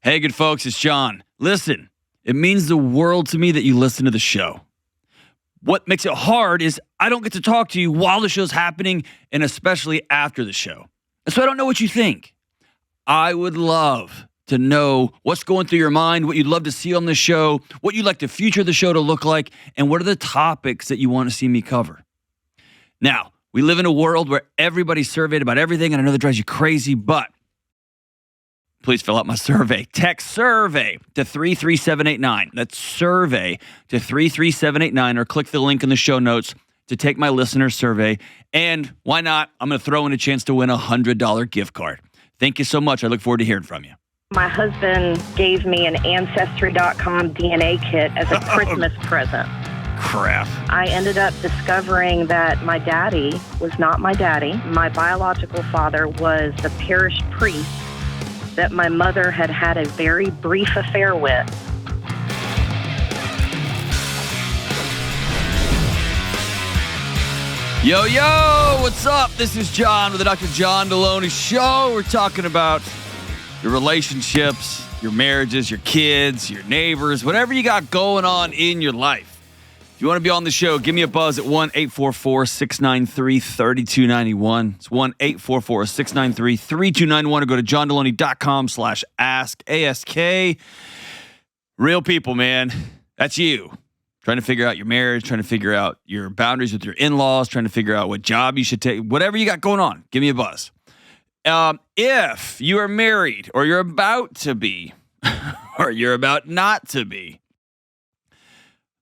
Hey, good folks, it's John. Listen, it means the world to me that you listen to the show. What makes it hard is I don't get to talk to you while the show's happening and especially after the show. And so I don't know what you think. I would love to know what's going through your mind, what you'd love to see on the show, what you'd like the future of the show to look like, and what are the topics that you want to see me cover. Now, we live in a world where everybody's surveyed about everything, and I know that drives you crazy, but please fill out my survey. Text survey to 33789. That's survey to 33789, or click the link in the show notes to take my listener survey. And why not? I'm going to throw in a chance to win a $100 gift card. Thank you so much. I look forward to hearing from you. My husband gave me an Ancestry.com DNA kit as a Christmas present. Crap. I ended up discovering that my daddy was not my daddy. My biological father was the parish priest that my mother had had a very brief affair with. Yo, yo, what's up? This is John with the Dr. John Delony Show. We're talking about your relationships, your marriages, your kids, your neighbors, whatever you got going on in your life. If you want to be on the show, give me a buzz at 1-844-693-3291. It's 1-844-693-3291, or go to johndelony.com/ask, ASK. Real people, man. That's you. Trying to figure out your marriage, trying to figure out your boundaries with your in-laws, trying to figure out what job you should take, whatever you got going on, give me a buzz. If you are married, or you're about to be, or you're about not to be,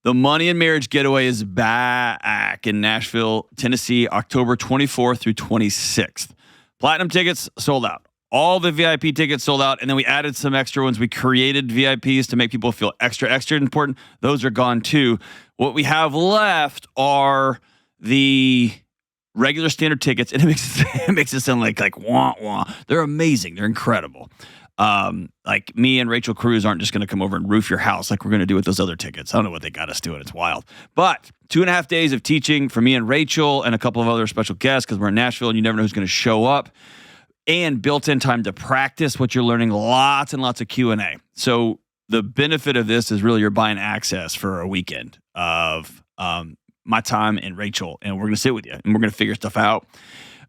the Money and Marriage Getaway is back in Nashville, Tennessee, October 24th through 26th. Platinum tickets sold out. All the VIP tickets sold out, and then we added some extra ones. We created VIPs to make people feel extra important. Those are gone too. What we have left are the regular standard tickets, and it makes it sound like wah wah. They're amazing. They're incredible. Like me and Rachel Cruz aren't just going to come over and roof your house like we're going to do with those other tickets. I don't know what they got us doing. It's wild. But 2.5 days of teaching for me and Rachel and a couple of other special guests, because we're in Nashville and you never know who's going to show up, and built-in time to practice what you're learning, lots and lots of Q&A. So the benefit of this is really you're buying access for a weekend of my time and Rachel, and we're going to sit with you and we're going to figure stuff out.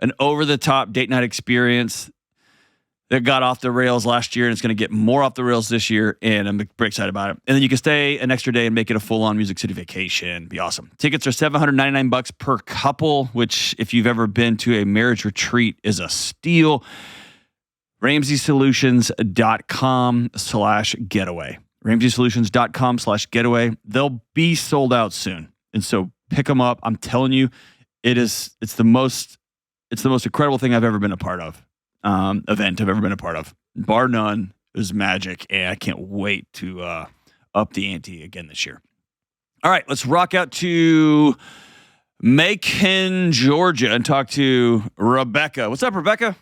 An over-the-top date night experience that got off the rails last year, and it's going to get more off the rails this year, and I'm very excited about it. And then you can stay an extra day and make it a full-on Music City vacation. Be awesome. Tickets are $799 per couple, which, if you've ever been to a marriage retreat, is a steal. RamseySolutions.com/getaway. RamseySolutions.com/getaway. They'll be sold out soon, and so pick them up. I'm telling you, it's the most incredible thing I've ever been a part of. Event I've ever been a part of, bar none. It was magic, and I can't wait to up the ante again this year. All right, let's rock out to Macon, Georgia, and talk to Rebecca. What's up, Rebecca?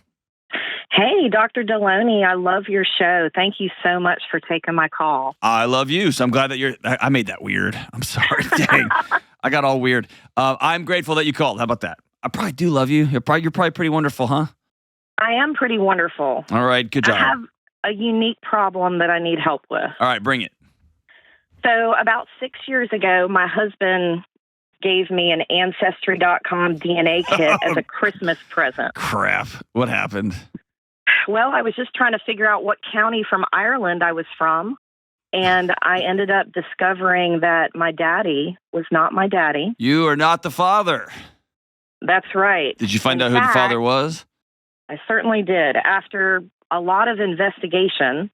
Hey, Dr. Delony, I love your show. Thank you so much for taking my call. I love you, so I'm glad that I made that weird. I'm sorry, dang. I got all weird. I'm grateful that you called. How about that? I probably do love you. You're probably pretty wonderful, huh? I am pretty wonderful. All right, good job. I have a unique problem that I need help with. All right, bring it. So about 6 years ago, my husband gave me an Ancestry.com DNA kit as a Christmas present. Crap. What happened? Well, I was just trying to figure out what county from Ireland I was from, and I ended up discovering that my daddy was not my daddy. You are not the father. That's right. Did you find out who the father was? I certainly did. After a lot of investigation,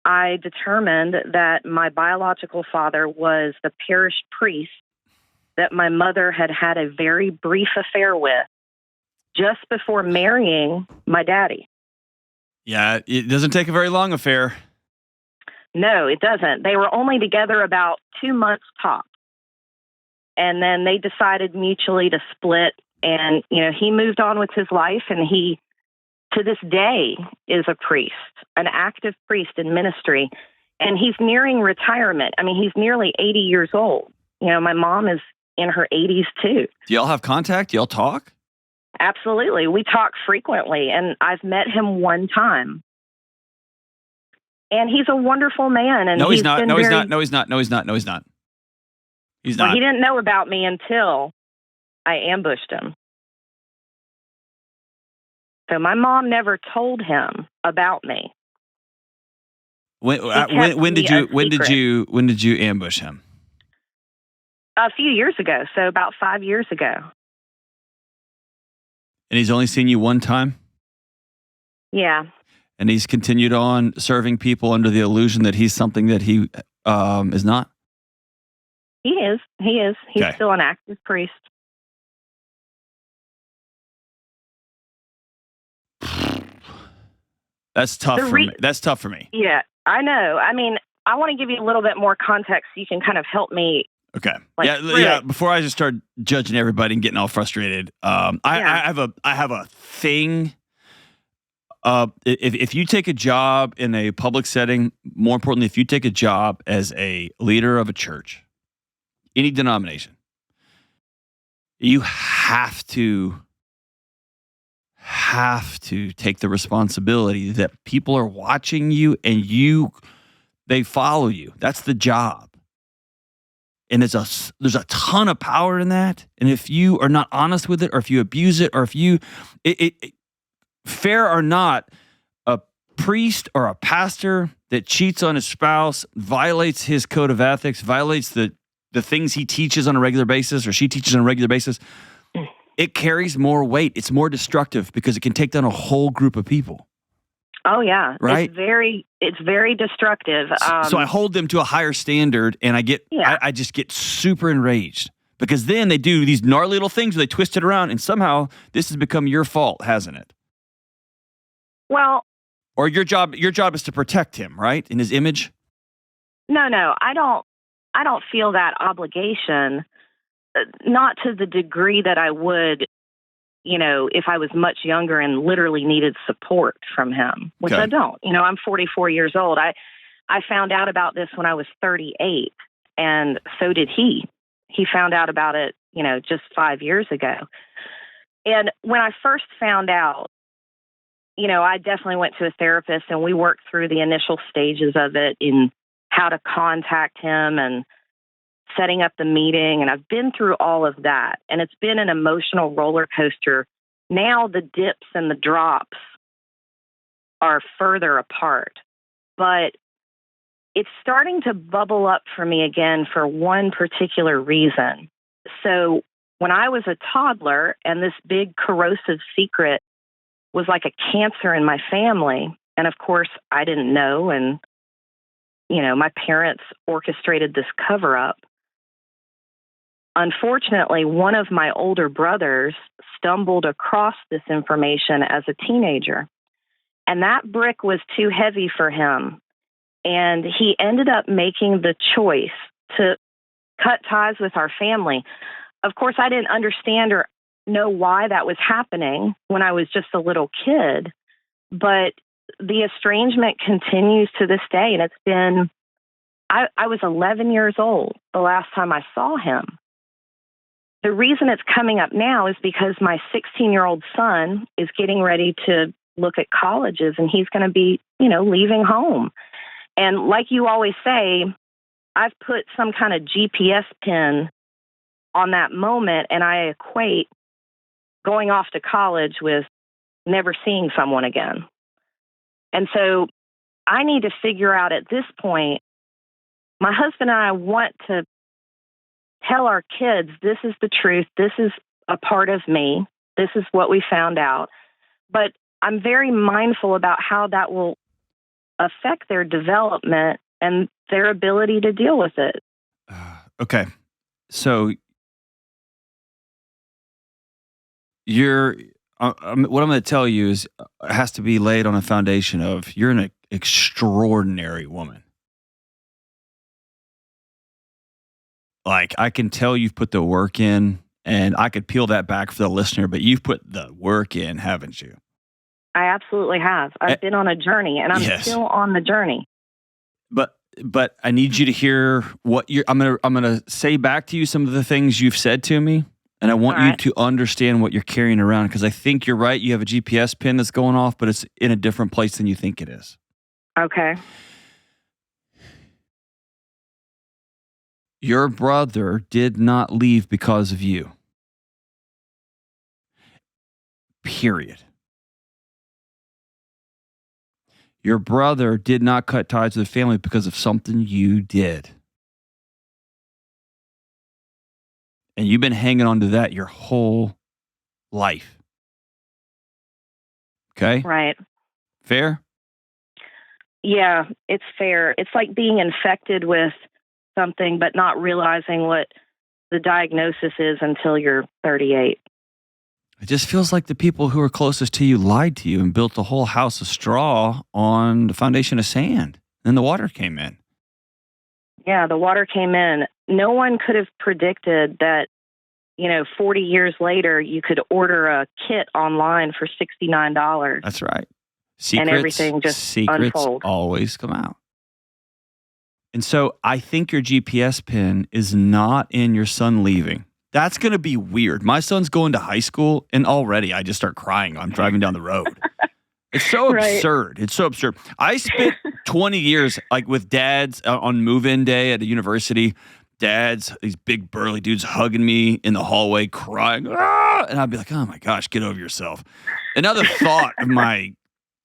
I determined that my biological father was the parish priest that my mother had had a very brief affair with just before marrying my daddy. Yeah, it doesn't take a very long affair. No, it doesn't. They were only together about 2 months tops. And then they decided mutually to split. And, he moved on with his life, and he, to this day, is a priest, an active priest in ministry. And he's nearing retirement. I mean, he's nearly 80 years old. My mom is in her 80s, too. Do y'all have contact? Do y'all talk? Absolutely. We talk frequently, and I've met him one time. And he's a wonderful man. And No, he's not. been No, he's very- not. No, he's not. No, he's not. No, he's not. He's Well, not. he didn't know about me until I ambushed him. So my mom never told him about me. When did you ambush him? A few years ago, so about 5 years ago. And he's only seen you one time? Yeah. And he's continued on serving people under the illusion that he's something that he is not? He is. He's Okay. still an active priest. That's tough for me. That's tough for me. Yeah, I know. I mean, I want to give you a little bit more context so you can kind of help me. Okay. Like, Yeah. Before I just start judging everybody and getting all frustrated, I have a thing. If you take a job in a public setting, more importantly, if you take a job as a leader of a church, any denomination, you have to take the responsibility that people are watching you and they follow you. That's the job. And there's a ton of power in that. And if you are not honest with it, or if you abuse it, or if you, fair or not, a priest or a pastor that cheats on his spouse, violates his code of ethics, violates the things he teaches on a regular basis, or she teaches on a regular basis, it carries more weight. It's more destructive because it can take down a whole group of people. Oh yeah, right. It's very destructive. So I hold them to a higher standard, and I just get super enraged because then they do these gnarly little things where they twist it around, and somehow this has become your fault, hasn't it? Well, or your job is to protect him, right, in his image. No, I don't feel that obligation. Not to the degree that I would, if I was much younger and literally needed support from him, which I don't. I'm 44 years old. I found out about this when I was 38, and so did he. He found out about it, just 5 years ago. And when I first found out, I definitely went to a therapist, and we worked through the initial stages of it in how to contact him and setting up the meeting. And I've been through all of that, and it's been an emotional roller coaster. Now the dips and the drops are further apart, but it's starting to bubble up for me again for one particular reason. So when I was a toddler, and this big corrosive secret was like a cancer in my family, and of course I didn't know, and my parents orchestrated this cover-up. Unfortunately, one of my older brothers stumbled across this information as a teenager, and that brick was too heavy for him. And he ended up making the choice to cut ties with our family. Of course, I didn't understand or know why that was happening when I was just a little kid, but the estrangement continues to this day. And it's been, I was 11 years old the last time I saw him. The reason it's coming up now is because my 16-year-old son is getting ready to look at colleges, and he's going to be, leaving home. And like you always say, I've put some kind of GPS pin on that moment, and I equate going off to college with never seeing someone again. And so I need to figure out at this point, my husband and I want to tell our kids, this is the truth. This is a part of me. This is what we found out. But I'm very mindful about how that will affect their development and their ability to deal with it. Okay. So what I'm going to tell you is it has to be laid on a foundation of you're an extraordinary woman. Like, I can tell you've put the work in, and I could peel that back for the listener, but you've put the work in, haven't you? I absolutely have. I've been on a journey, and I'm still on the journey. But I need you to hear what I'm gonna say back to you some of the things you've said to me, and I want you to understand what you're carrying around, because I think you're right. You have a GPS pin that's going off, but it's in a different place than you think it is. Okay. Your brother did not leave because of you. Period. Your brother did not cut ties with the family because of something you did. And you've been hanging on to that your whole life. Okay? Right. Fair? Yeah, it's fair. It's like being infected with something, but not realizing what the diagnosis is until you're 38. It just feels like the people who are closest to you lied to you and built the whole house of straw on the foundation of sand. Then the water came in. Yeah, the water came in. No one could have predicted that, 40 years later, you could order a kit online for $69. That's right. And everything just unfolds. Always come out. And so I think your GPS pin is not in your son leaving. That's going to be weird. My son's going to high school, and already I just start crying. I'm driving down the road. It's so absurd. It's so absurd. I spent 20 years with dads on move-in day at a university. Dads, these big burly dudes hugging me in the hallway, crying. Ah! And I'd be like, oh my gosh, get over yourself. Another thought of my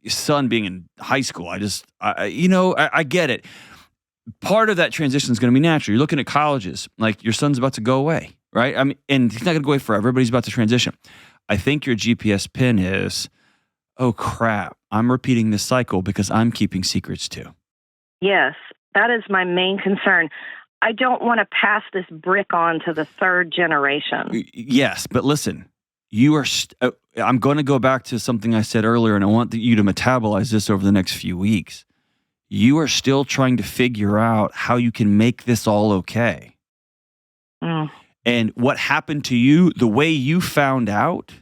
son being in high school, I get it. Part of that transition is going to be natural. You're looking at colleges, like your son's about to go away, right? I mean, and he's not going to go away forever, but he's about to transition. I think your GPS pin is, oh crap, I'm repeating this cycle because I'm keeping secrets too. Yes, that is my main concern. I don't want to pass this brick on to the third generation. Yes, but listen, you are. I'm going to go back to something I said earlier, and I want you to metabolize this over the next few weeks. You are still trying to figure out how you can make this all okay. Mm. And what happened to you, the way you found out,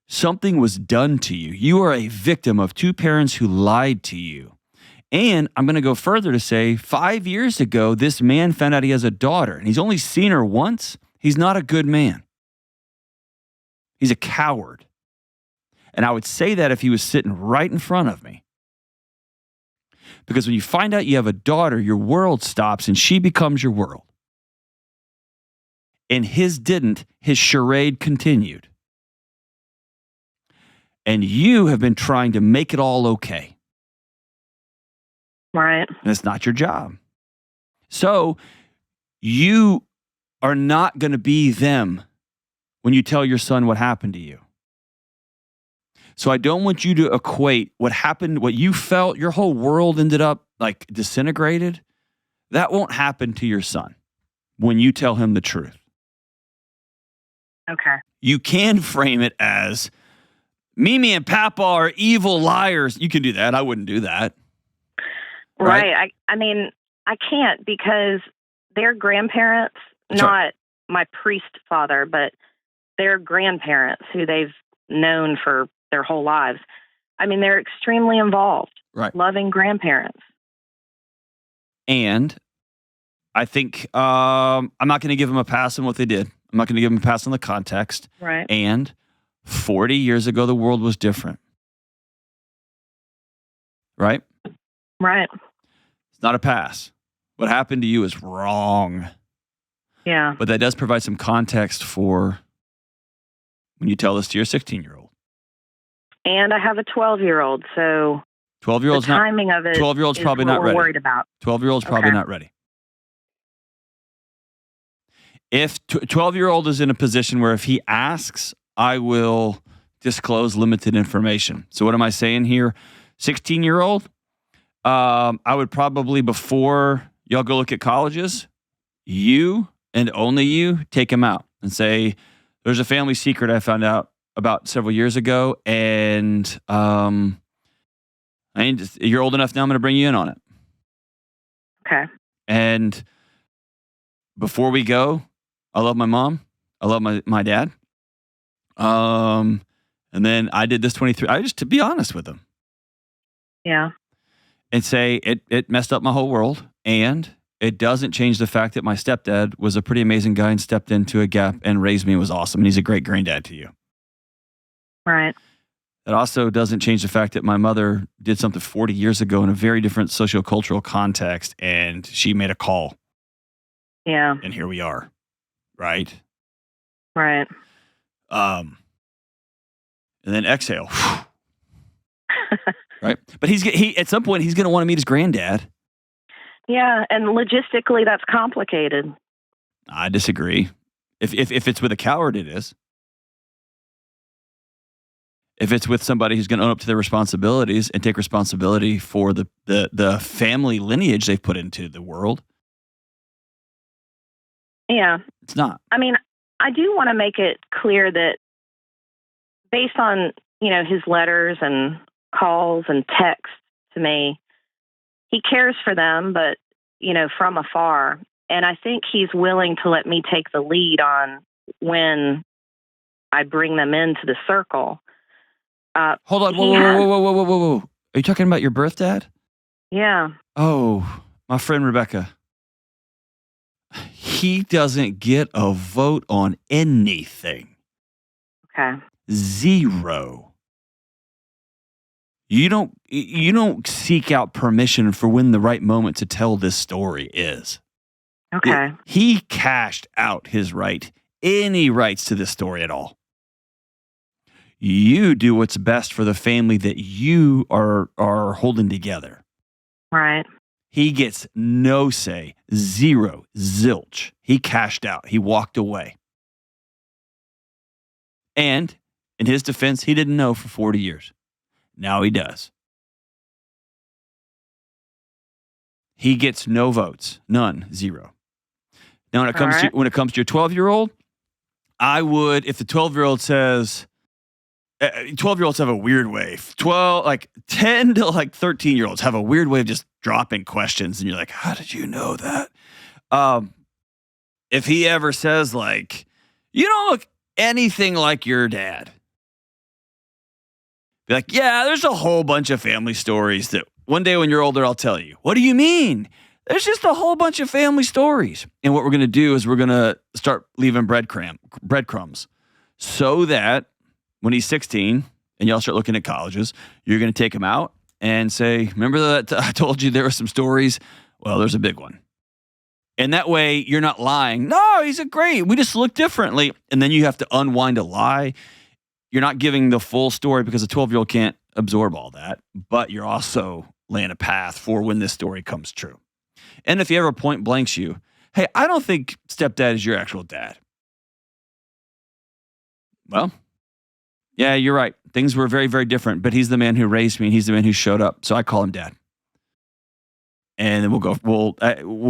something was done to you. You are a victim of two parents who lied to you. And I'm going to go further to say 5 years ago, this man found out he has a daughter, and he's only seen her once. He's not a good man. He's a coward. And I would say that if he was sitting right in front of me. Because when you find out you have a daughter, your world stops and she becomes your world. And his didn't. His charade continued. And you have been trying to make it all okay. Right. And it's not your job. So you are not going to be them when you tell your son what happened to you. So I don't want you to equate what happened, what you felt, your whole world ended up disintegrated. That won't happen to your son when you tell him the truth. Okay. You can frame it as Mimi and Papa are evil liars. You can do that. I wouldn't do that. Right. I mean, I can't because their grandparents, not my priest father, but their grandparents who they've known for their whole lives. I mean, they're extremely involved, loving grandparents. And I think I'm not going to give them a pass on what they did. I'm not going to give them a pass on the context. Right. And 40 years ago, the world was different. Right? Right. It's not a pass. What happened to you is wrong. Yeah. But that does provide some context for when you tell this to your 16-year-old. And I have a 12-year-old, so 12-year-old's the timing of it 12-year-old's probably not we're ready. Worried about. 12-year-old's probably not ready. If 12-year-old is in a position where if he asks, I will disclose limited information. So what am I saying here? 16-year-old, I would probably, before y'all go look at colleges, you and only you take him out and say, there's a family secret I found out about several years ago, and you're old enough now, I'm going to bring you in on it. Okay. And before we go, I love my mom. I love my dad. And then I did this 23. To be honest with them. Yeah. And say it messed up my whole world. And it doesn't change the fact that my stepdad was a pretty amazing guy and stepped into a gap and raised me and was awesome. And he's a great granddad to you. Right. It also doesn't change the fact that my mother did something 40 years ago in a very different sociocultural context, and she made a call. Yeah. And here we are. Right? Right. And then exhale. Right? But he at some point he's going to want to meet his granddad. Yeah, and logistically that's complicated. I disagree. If it's with a coward, it is. If it's with somebody who's going to own up to their responsibilities and take responsibility for the family lineage they've put into the world. Yeah. It's not. I mean, I do want to make it clear that based on, his letters and calls and texts to me, he cares for them, but, from afar. And I think he's willing to let me take the lead on when I bring them into the circle. Hold on. Whoa. Are you talking about your birth dad? Yeah. Oh, my friend Rebecca. He doesn't get a vote on anything. Okay. 0. You don't seek out permission for when the right moment to tell this story is. Okay. He cashed out his any rights to this story at all. You do what's best for the family that you are holding together. Right. He gets no say, 0, zilch. He cashed out. He walked away. And in his defense, he didn't know for 40 years. Now he does. He gets no votes, none, 0. Now, when it comes to your 12-year-old, I would, if the 12-year-old says, 12-year-olds have a weird way. 10 to 13-year-olds have a weird way of just dropping questions, and you're like, how did you know that? If he ever says you don't look anything like your dad, be like, yeah, there's a whole bunch of family stories that one day when you're older, I'll tell you. What do you mean? There's just a whole bunch of family stories. And what we're going to do is we're going to start leaving breadcrumbs so that when he's 16 and y'all start looking at colleges, you're going to take him out and say, remember that I told you there were some stories? Well, there's a big one. And that way you're not lying. No, he's we just look differently. And then you have to unwind a lie. You're not giving the full story because a 12-year-old can't absorb all that, but you're also laying a path for when this story comes true. And if he ever point blanks you, hey, I don't think stepdad is your actual dad. Well, yeah, you're right. Things were very, very different, but he's the man who raised me and he's the man who showed up. So I call him dad. And then we'll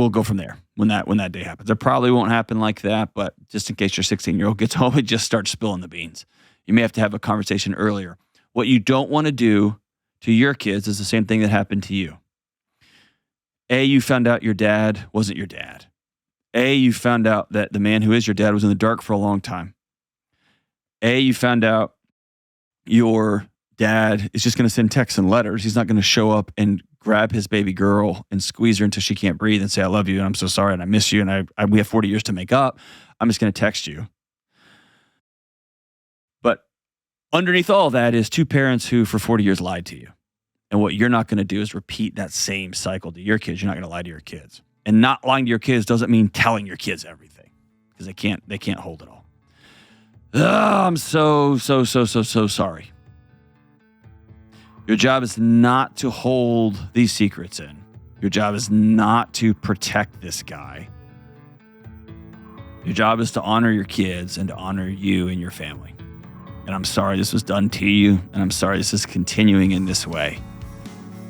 go from there when that day happens. It probably won't happen like that, but just in case your 16-year-old gets home and just starts spilling the beans, you may have to have a conversation earlier. What you don't want to do to your kids is the same thing that happened to you. You found out your dad wasn't your dad. You found out that the man who is your dad was in the dark for a long time. You found out your dad is just going to send texts and letters. He's not going to show up and grab his baby girl and squeeze her until she can't breathe and say, I love you and I'm so sorry and I miss you and we have 40 years to make up. I'm just going to text you. But underneath all that is two parents who for 40 years lied to you. And what you're not going to do is repeat that same cycle to your kids. You're not going to lie to your kids. And not lying to your kids doesn't mean telling your kids everything because they can't hold it all. I'm so sorry. Your job is not to hold these secrets in. Your job is not to protect this guy. Your job is to honor your kids and to honor you and your family. And I'm sorry this was done to you, and I'm sorry this is continuing in this way.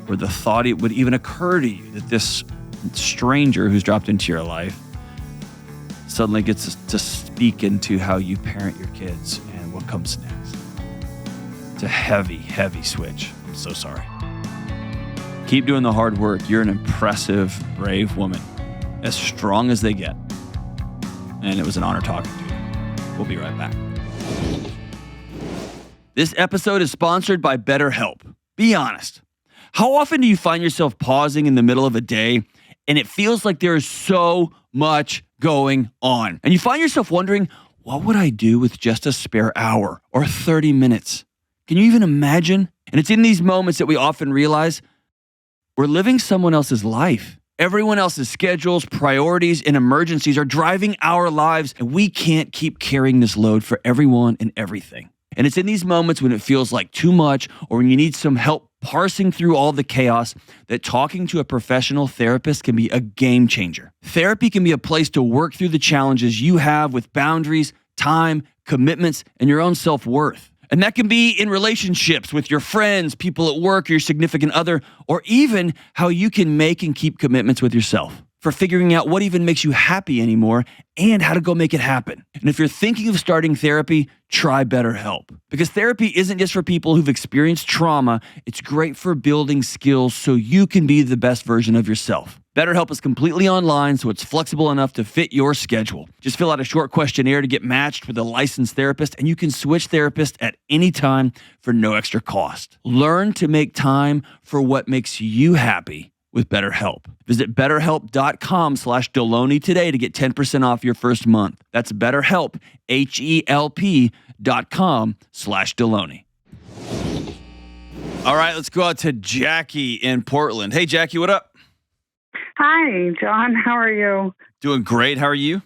Where the thought it would even occur to you that this stranger who's dropped into your life suddenly gets to speak into how you parent your kids and what comes next. It's a heavy, heavy switch. I'm so sorry. Keep doing the hard work. You're an impressive, brave woman, as strong as they get. And it was an honor talking to you. We'll be right back. This episode is sponsored by BetterHelp. Be honest. How often do you find yourself pausing in the middle of a day and it feels like there is so much going on? And you find yourself wondering, what would I do with just a spare hour or 30 minutes? Can you even imagine? And it's in these moments that we often realize we're living someone else's life. Everyone else's schedules, priorities, and emergencies are driving our lives, and we can't keep carrying this load for everyone and everything. And it's in these moments when it feels like too much or when you need some help parsing through all the chaos that talking to a professional therapist can be a game changer. Therapy can be a place to work through the challenges you have with boundaries, time, commitments, and your own self-worth. And that can be in relationships with your friends, people at work, your significant other, or even how you can make and keep commitments with yourself. For figuring out what even makes you happy anymore and how to go make it happen. And if you're thinking of starting therapy, try BetterHelp. Because therapy isn't just for people who've experienced trauma, it's great for building skills so you can be the best version of yourself. BetterHelp is completely online, so it's flexible enough to fit your schedule. Just fill out a short questionnaire to get matched with a licensed therapist, and you can switch therapists at any time for no extra cost. Learn to make time for what makes you happy with BetterHelp. Visit BetterHelp.com/Delony today to get 10% off your first month. That's BetterHelp, HELP.com/Delony. All right, let's go out to Jackie in Portland. Hey, Jackie, what up? Hi, John. How are you? Doing great. How are you?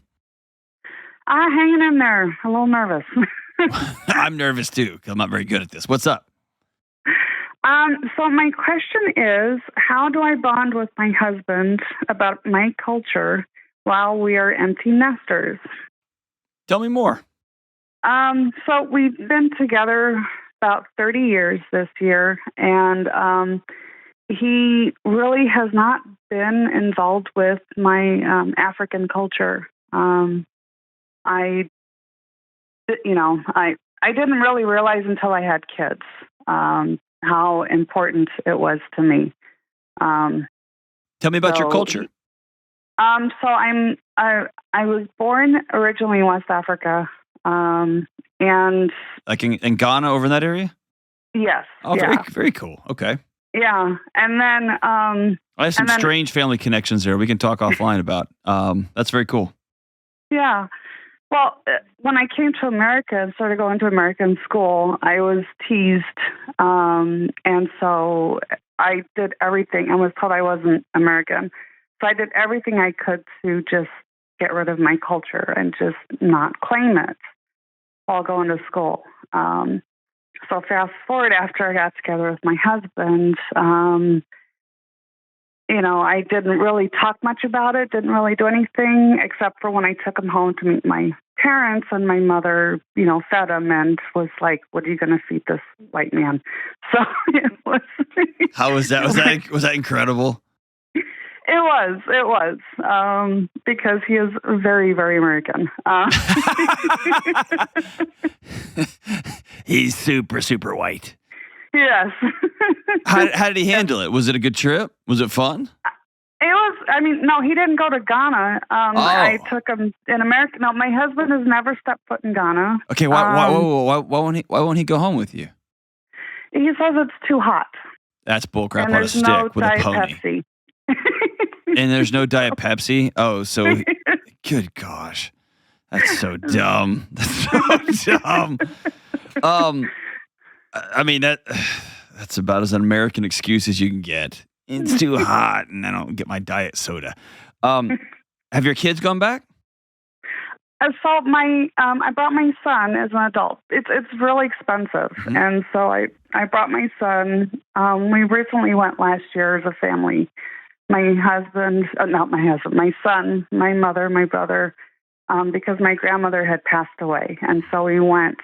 Hanging in there. A little nervous. I'm nervous too, because I'm not very good at this. What's up? So my question is, how do I bond with my husband about my culture while we are empty nesters? Tell me more. So we've been together about 30 years this year, and he really has not been involved with my African culture. I didn't really realize until I had kids how important it was to me. Tell me about your culture. So I was born originally in West Africa, and like in Ghana, over in that area. Yes. Oh, yeah. very, very cool. Okay. Yeah, and then I have some strange family connections there. We can talk offline about. That's very cool. Yeah. Well, when I came to America and started going to American school, I was teased, and so I did everything. I was told I wasn't American, so I did everything I could to just get rid of my culture and just not claim it while going to school. So fast forward, after I got together with my husband, I didn't really talk much about it, didn't really do anything, except for when I took him home to meet my parents, and my mother, fed him and was like, "What are you going to feed this white man?" So it was. How was that? Was that incredible? It was, because he is very, very American. He's super, super white. Yes. How did he handle it? Was it a good trip? Was it fun? It was. No, he didn't go to Ghana. I took him in America. No, my husband has never stepped foot in Ghana. Okay, why won't he go home with you? He says it's too hot. That's bullcrap on a stick no with Diet a pony. Pepsi. And there's no Diet Pepsi? Oh, so good gosh. That's so dumb. That's so dumb. That's about as an American excuse as you can get. It's too hot and I don't get my diet soda. Have your kids gone back? So I brought my son as an adult. It's really expensive. Mm-hmm. And so I brought my son. We recently went last year as a family. My son, my mother, my brother, because my grandmother had passed away. And so we went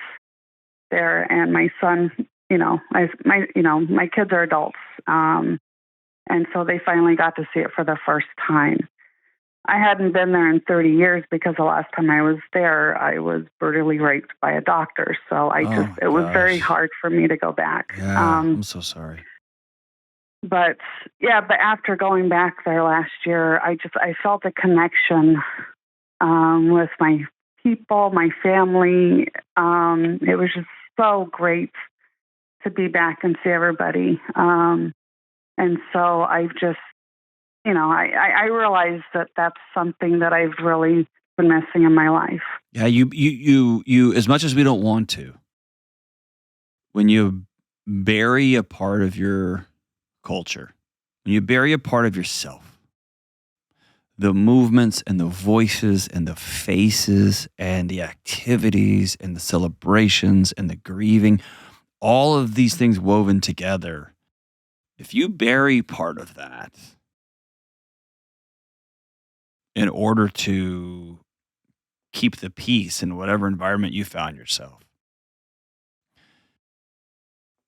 there, and my son, my kids are adults. And so they finally got to see it for the first time. I hadn't been there in 30 years because the last time I was there, I was brutally raped by a doctor. So it was very hard for me to go back. Yeah, I'm so sorry. But after going back there last year, I felt a connection with my people, my family. It was just so great to be back and see everybody. And so I've just, I realized that that's something that I've really been missing in my life. Yeah, you as much as we don't want to, when you bury a part of your culture, when you bury a part of yourself, the movements and the voices and the faces and the activities and the celebrations and the grieving, all of these things woven together. If you bury part of that in order to keep the peace in whatever environment you found yourself,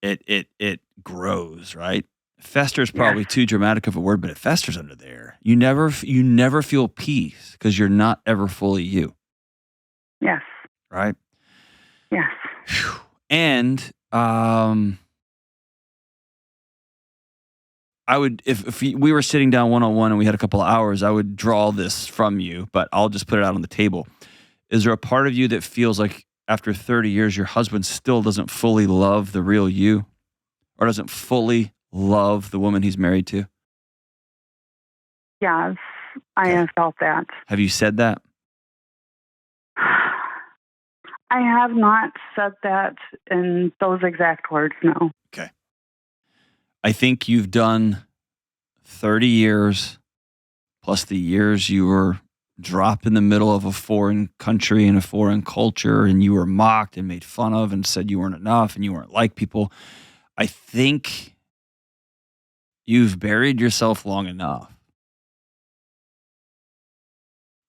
it grows, right? Fester is probably too dramatic of a word, but it festers under there. You never feel peace because you're not ever fully you. Yes. Right? Yes. Whew. And I would, if we were sitting down one-on-one and we had a couple of hours, I would draw this from you, but I'll just put it out on the table. Is there a part of you that feels like after 30 years, your husband still doesn't fully love the real you, or doesn't fully love the woman he's married to? Yes, I have felt that. Have you said that? I have not said that in those exact words, no. Okay. I think you've done 30 years plus the years you were dropped in the middle of a foreign country and a foreign culture, and you were mocked and made fun of and said you weren't enough and you weren't like people. I think you've buried yourself long enough.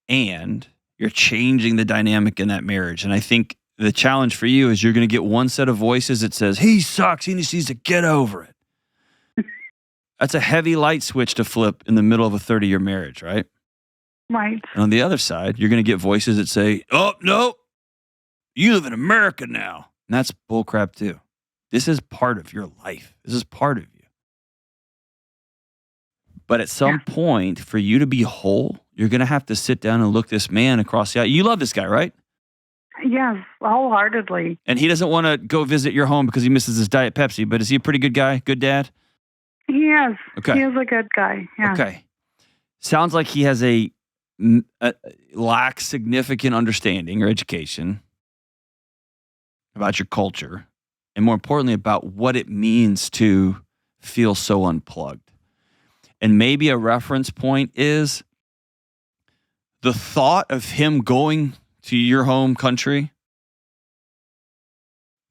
And you're changing the dynamic in that marriage. And I think the challenge for you is you're going to get one set of voices that says, he sucks, he just needs to get over it. That's a heavy light switch to flip in the middle of a 30-year marriage, right? Right. And on the other side, you're going to get voices that say, oh, no, you live in America now. And that's bullcrap too. This is part of your life. This is part of you. But at some point, for you to be whole, you're going to have to sit down and look this man across the aisle. You love this guy, right? Yes, wholeheartedly. And he doesn't want to go visit your home because he misses his Diet Pepsi, but is he a pretty good guy? Good dad? He is. Okay. He is a good guy. Yeah. Okay. Sounds like he has lacks significant understanding or education about your culture, and more importantly, about what it means to feel so unplugged. And maybe a reference point is the thought of him going to your home country,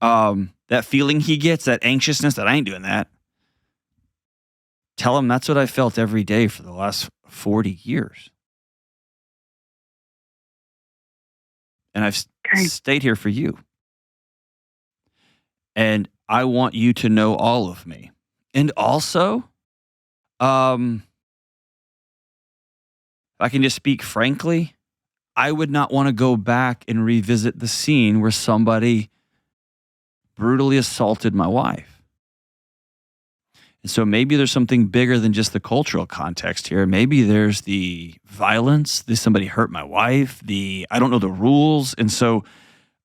that feeling he gets, that anxiousness that I ain't doing that. Tell him that's what I felt every day for the last 40 years. And I've stayed here for you. And I want you to know all of me. And also, if I can just speak frankly, I would not want to go back and revisit the scene where somebody brutally assaulted my wife. And so maybe there's something bigger than just the cultural context here. Maybe there's the violence, somebody hurt my wife, I don't know the rules. And so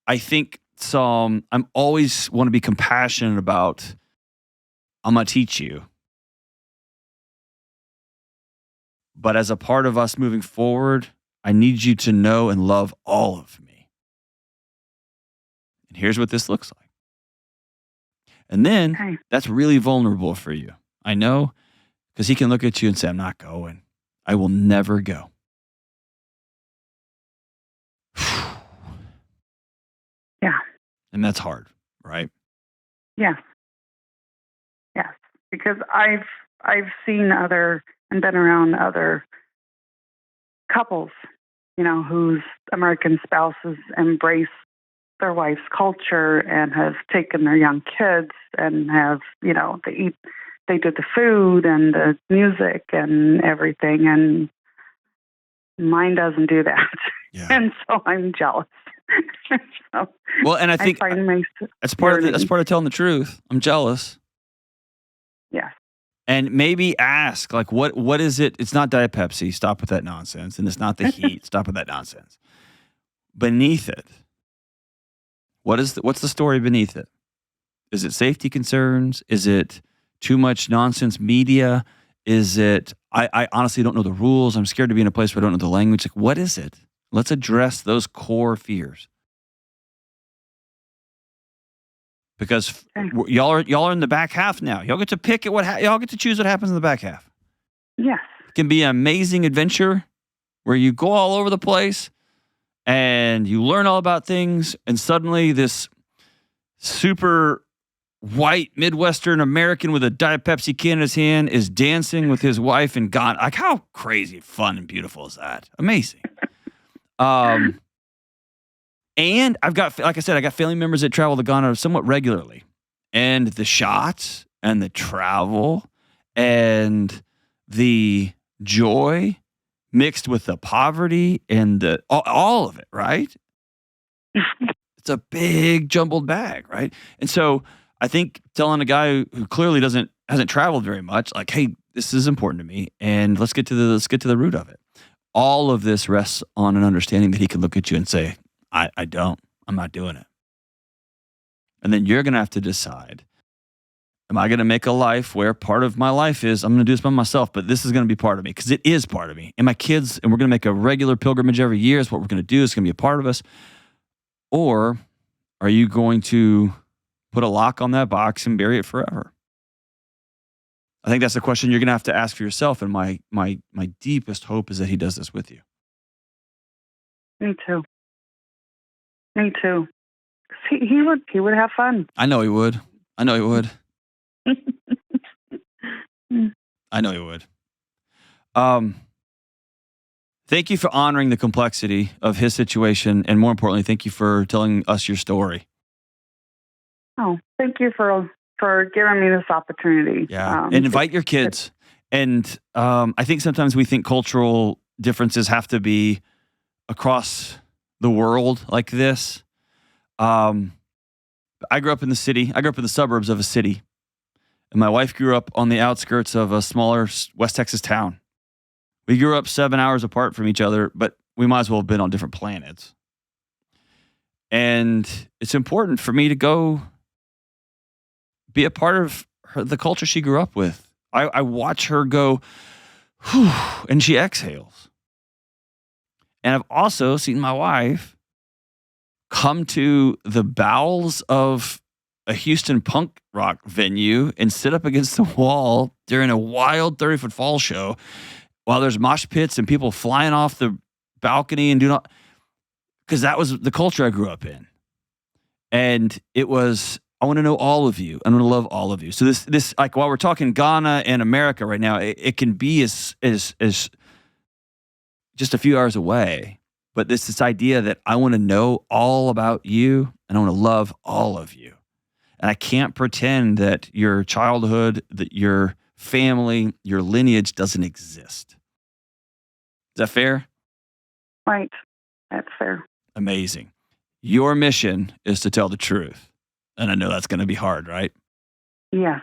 I think I'm always want to be compassionate about, I'm going to teach you. But as a part of us moving forward, I need you to know and love all of me. And here's what this looks like. And then that's really vulnerable for you. I know, because he can look at you and say, I'm not going. I will never go. Yeah. And that's hard, right? Yes. Yes. Because I've seen and been around other couples, whose American spouses embrace their wife's culture and have taken their young kids and have, they did the food and the music and everything, and mine doesn't do that. Yeah. And so I'm jealous. Well, and I think that's part of telling the truth. I'm jealous. Yes. And maybe ask, like, what is it? It's not Diet Pepsi. Stop with that nonsense. And it's not the heat. Stop with that nonsense. Beneath it, what's the story beneath it? Is it safety concerns? Is it too much nonsense media? Is it, I honestly don't know the rules. I'm scared to be in a place where I don't know the language. Like, what is it? Let's address those core fears. Because y'all are in the back half now. Y'all get to pick at y'all get to choose what happens in the back half. Yes. It can be an amazing adventure, where you go all over the place and you learn all about things, and suddenly this super white Midwestern American with a Diet Pepsi can in his hand is dancing with his wife and Ghana. Like, how crazy, fun, and beautiful is that? Amazing. And I've got, like I said, I got family members that travel to Ghana somewhat regularly. And the shots and the travel and the joy mixed with the poverty and the all of it, right? It's a big jumbled bag, right? And so I think telling a guy who clearly hasn't traveled very much, like, hey, this is important to me, and let's get to the root of it. All of this rests on an understanding that he can look at you and say, I'm not doing it. And then you're going to have to decide, am I going to make a life where part of my life is I'm going to do this by myself, but this is going to be part of me because it is part of me. And my kids, and we're going to make a regular pilgrimage every year is what we're going to do. It's going to be a part of us. Or are you going to put a lock on that box and bury it forever? I think that's the question you're going to have to ask for yourself. And my deepest hope is that he does this with you. Me too. He would have fun. I know he would. I know he would. Thank you for honoring the complexity of his situation. And more importantly, thank you for telling us your story. Oh, thank you for giving me this opportunity. Yeah. And invite your kids. And I think sometimes we think cultural differences have to be across the world like this. I grew up in the city. I grew up in the suburbs of a city. And my wife grew up on the outskirts of a smaller West Texas town. We grew up 7 hours apart from each other, but we might as well have been on different planets. And it's important for me to go be a part of the culture she grew up with. I watch her go, whew, and she exhales. And I've also seen my wife come to the bowels of a Houston punk rock venue and sit up against the wall during a wild 30-foot fall show while there's mosh pits and people flying off the balcony and because that was the culture I grew up in. And it was, I want to know all of you. I want to love all of you. So this like while we're talking Ghana and America right now, it can be as just a few hours away. But this idea that I want to know all about you and I want to love all of you. And I can't pretend that your childhood, that your family, your lineage doesn't exist. Is that fair? Right. That's fair. Amazing. Your mission is to tell the truth. And I know that's going to be hard, right? Yes.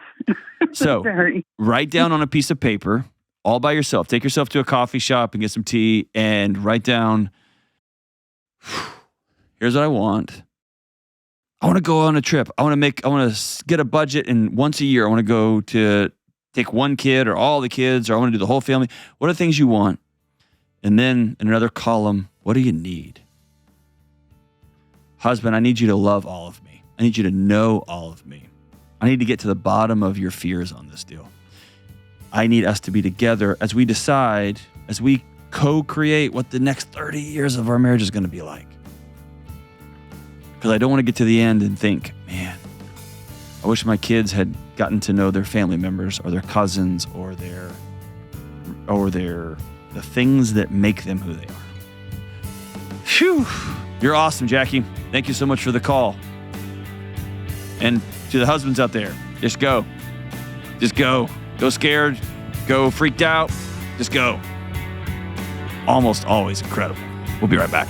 So Very. Write down on a piece of paper, all by yourself. Take yourself to a coffee shop and get some tea and write down, here's what I want. I want to go on a trip. I want to get a budget, and once a year, I want to go to take one kid or all the kids, or I want to do the whole family. What are the things you want? And then in another column, what do you need? Husband, I need you to love all of me. I need you to know all of me. I need to get to the bottom of your fears on this deal. I need us to be together as we decide, as we co-create what the next 30 years of our marriage is going to be like. Because I don't want to get to the end and think, man, I wish my kids had gotten to know their family members or their cousins or the things that make them who they are. Phew. You're awesome, Jackie. Thank you so much for the call. And to the husbands out there, just go. Just go. Go scared. Go freaked out. Just go. Almost always incredible. We'll be right back.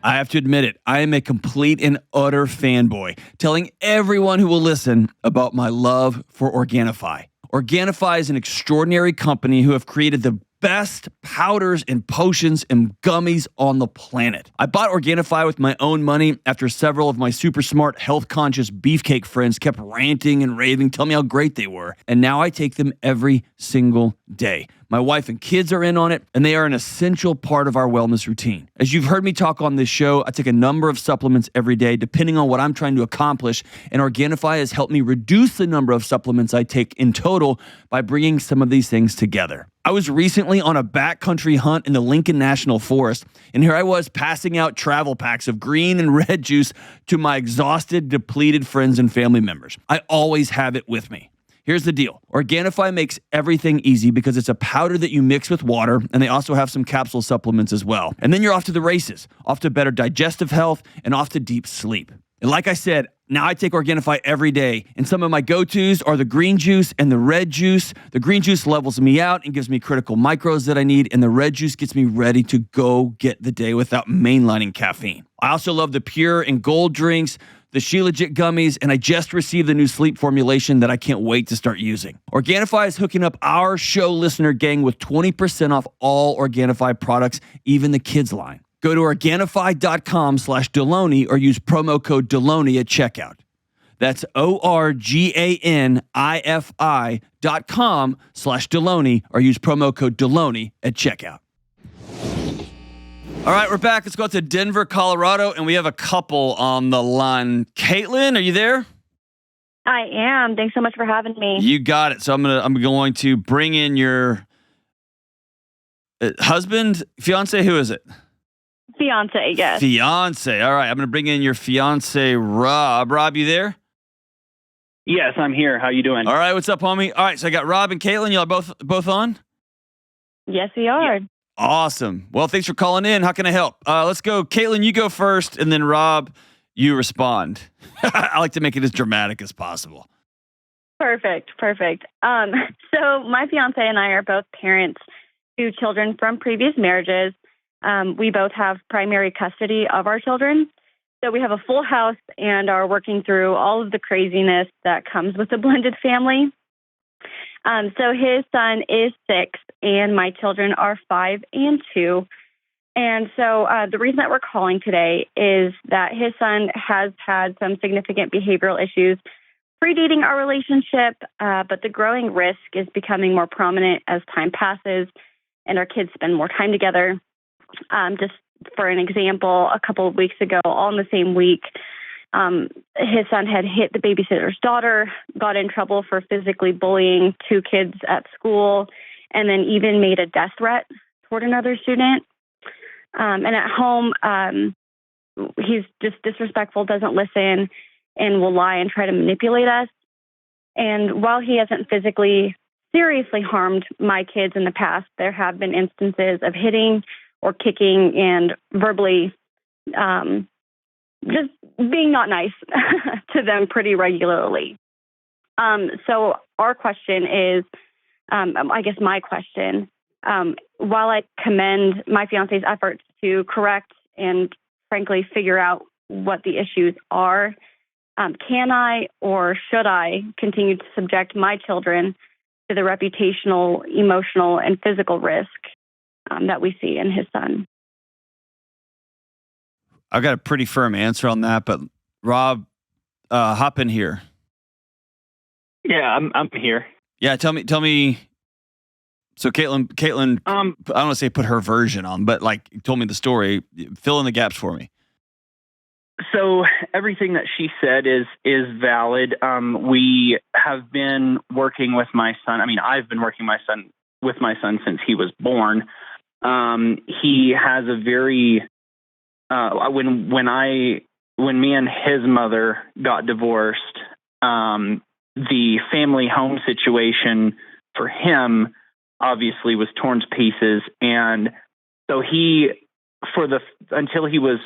I have to admit it. I am a complete and utter fanboy, telling everyone who will listen about my love for Organifi. Organifi is an extraordinary company who have created the best powders and potions and gummies on the planet. I bought Organifi with my own money after several of my super smart, health-conscious beefcake friends kept ranting and raving, telling me how great they were. And now I take them every single day. My wife and kids are in on it, and they are an essential part of our wellness routine. As you've heard me talk on this show, I take a number of supplements every day, depending on what I'm trying to accomplish, and Organifi has helped me reduce the number of supplements I take in total by bringing some of these things together. I was recently on a backcountry hunt in the Lincoln National Forest, and here I was passing out travel packs of green and red juice to my exhausted, depleted friends and family members. I always have it with me. Here's the deal. Organifi makes everything easy because it's a powder that you mix with water, and they also have some capsule supplements as well. And then you're off to the races, off to better digestive health, and off to deep sleep. And like I said, now I take Organifi every day, and some of my go-tos are the green juice and the red juice. The green juice levels me out and gives me critical micros that I need, and the red juice gets me ready to go get the day without mainlining caffeine. I also love the Pure and Gold drinks, the Shilajit gummies, and I just received the new sleep formulation that I can't wait to start using. Organifi is hooking up our show listener gang with 20% off all Organifi products, even the kids line. Go to Organifi.com/Delony or use promo code Delony at checkout. That's Organifi.com/Delony or use promo code Delony at checkout. All right, we're back. Let's go to Denver, Colorado, and we have a couple on the line. Kaitlyn, are you there? I am. Thanks so much for having me. You got it. So I'm going to bring in your husband, fiance. Who is it? Fiance, yes. Fiance. All right, I'm going to bring in your fiance, Rob. Rob, you there? Yes, I'm here. How you doing? All right, what's up, homie? All right, so I got Rob and Kaitlyn. Y'all both on? Yes, we are. Yeah. Awesome. Well, thanks for calling in. How can I help? Let's go. Kaitlyn, you go first, and then Rob, you respond. I like to make it as dramatic as possible. Perfect. So my fiance and I are both parents to children from previous marriages. We both have primary custody of our children. So we have a full house and are working through all of the craziness that comes with a blended family. So his son is 6 and my children are 5 and 2. And so the reason that we're calling today is that his son has had some significant behavioral issues predating our relationship, but the growing risk is becoming more prominent as time passes and our kids spend more time together. Just for an example, a couple of weeks ago, all in the same week, his son had hit the babysitter's daughter, got in trouble for physically bullying 2 kids at school, and then even made a death threat toward another student. And at home, he's just disrespectful, doesn't listen, and will lie and try to manipulate us. And while he hasn't physically seriously harmed my kids in the past, there have been instances of hitting or kicking and verbally just being not nice to them pretty regularly. So our question is, I guess my question, while I commend my fiance's efforts to correct and frankly figure out what the issues are, can I or should I continue to subject my children to the reputational, emotional, and physical risk that we see in his son? I've got a pretty firm answer on that, but Rob, hop in here. Yeah, I'm here. Yeah, tell me. So Kaitlyn, I don't want to say put her version on, but like told me the story. Fill in the gaps for me. So everything that she said is valid. We have been working with my son. I mean, I've been working with my son since he was born. He has a very when me and his mother got divorced, the family home situation for him obviously was torn to pieces, and so until he was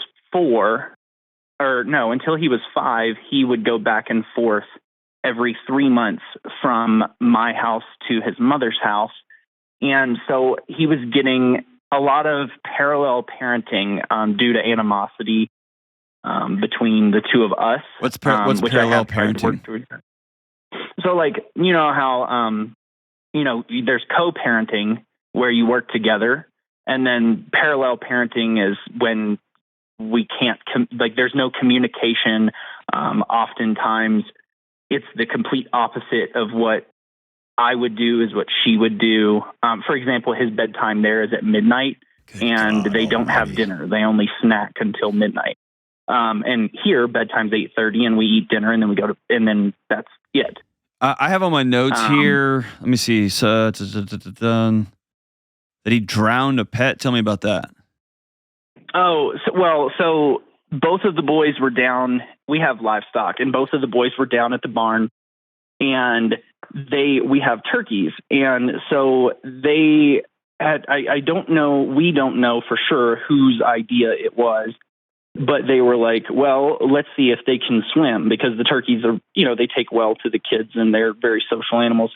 5, he would go back and forth every 3 months from my house to his mother's house. And so he was getting a lot of parallel parenting due to animosity between the two of us. What's parallel parenting? So like, you know how, there's co-parenting where you work together, and then parallel parenting is when we can't, there's no communication. Oftentimes it's the complete opposite of what I would do is what she would do. For example, his bedtime there is at midnight, and they don't have dinner. They only snack until midnight. And here, bedtime's 8:30, and we eat dinner, and then we go to, and then that's it. I have on my notes here. Let me see. So, that he drowned a pet. Tell me about that. Oh, so both of the boys were down. We have livestock, and both of the boys were down at the barn, and we have turkeys, and so they had. I don't know. We don't know for sure whose idea it was, but they were like, well, let's see if they can swim, because the turkeys are, they take well to the kids and they're very social animals.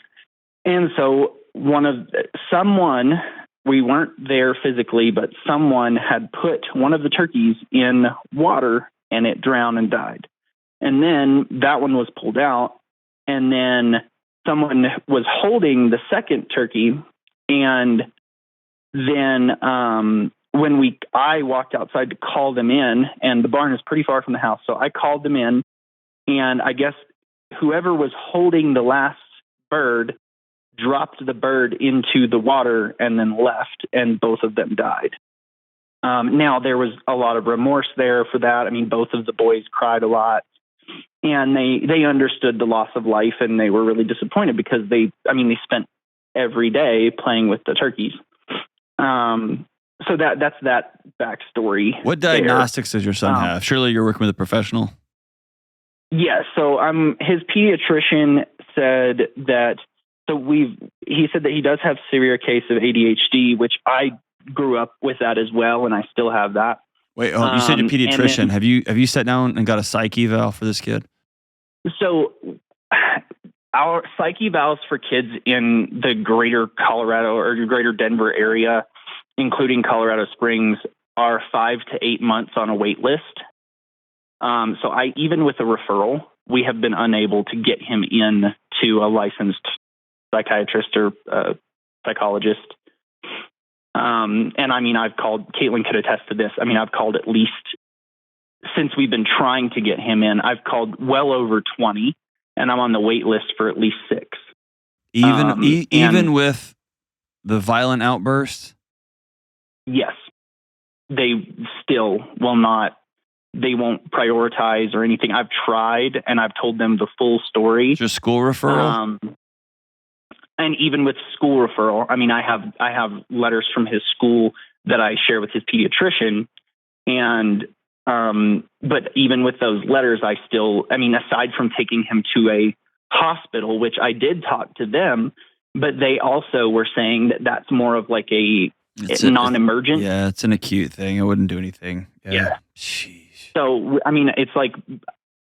And so someone, we weren't there physically, but someone had put one of the turkeys in water and it drowned and died. And then that one was pulled out, and then someone was holding the second turkey. And then, when I walked outside to call them in, and the barn is pretty far from the house. So I called them in, and I guess whoever was holding the last bird dropped the bird into the water and then left, and both of them died. Now there was a lot of remorse there for that. I mean, both of the boys cried a lot, and they understood the loss of life, and they were really disappointed because they spent every day playing with the turkeys. So that's that backstory. What diagnostics does your son have? Surely you're working with a professional. Yes. Yeah, so his pediatrician said that. He said that he does have severe case of ADHD, which I grew up with that as well, and I still have that. Wait, you said your pediatrician. Have you sat down and got a psych eval for this kid? So our psych evals for kids in the greater Colorado or greater Denver area, including Colorado Springs, are 5 to 8 months on a wait list. So even with a referral, we have been unable to get him in to a licensed psychiatrist or psychologist. And I've called, Kaitlyn could attest to this. I've called at least, since we've been trying to get him in, I've called well over 20, and I'm on the wait list for at least 6. Even with the violent outbursts? Yes. They still will not, they won't prioritize or anything. I've tried, and I've told them the full story. Just school referral? And even with school referral, I have letters from his school that I share with his pediatrician. And, but even with those letters, I still, aside from taking him to a hospital, which I did talk to them, but they also were saying that that's more of like it's non-emergent. Yeah, it's an acute thing. I wouldn't do anything. Yeah. Jeez. So, it's like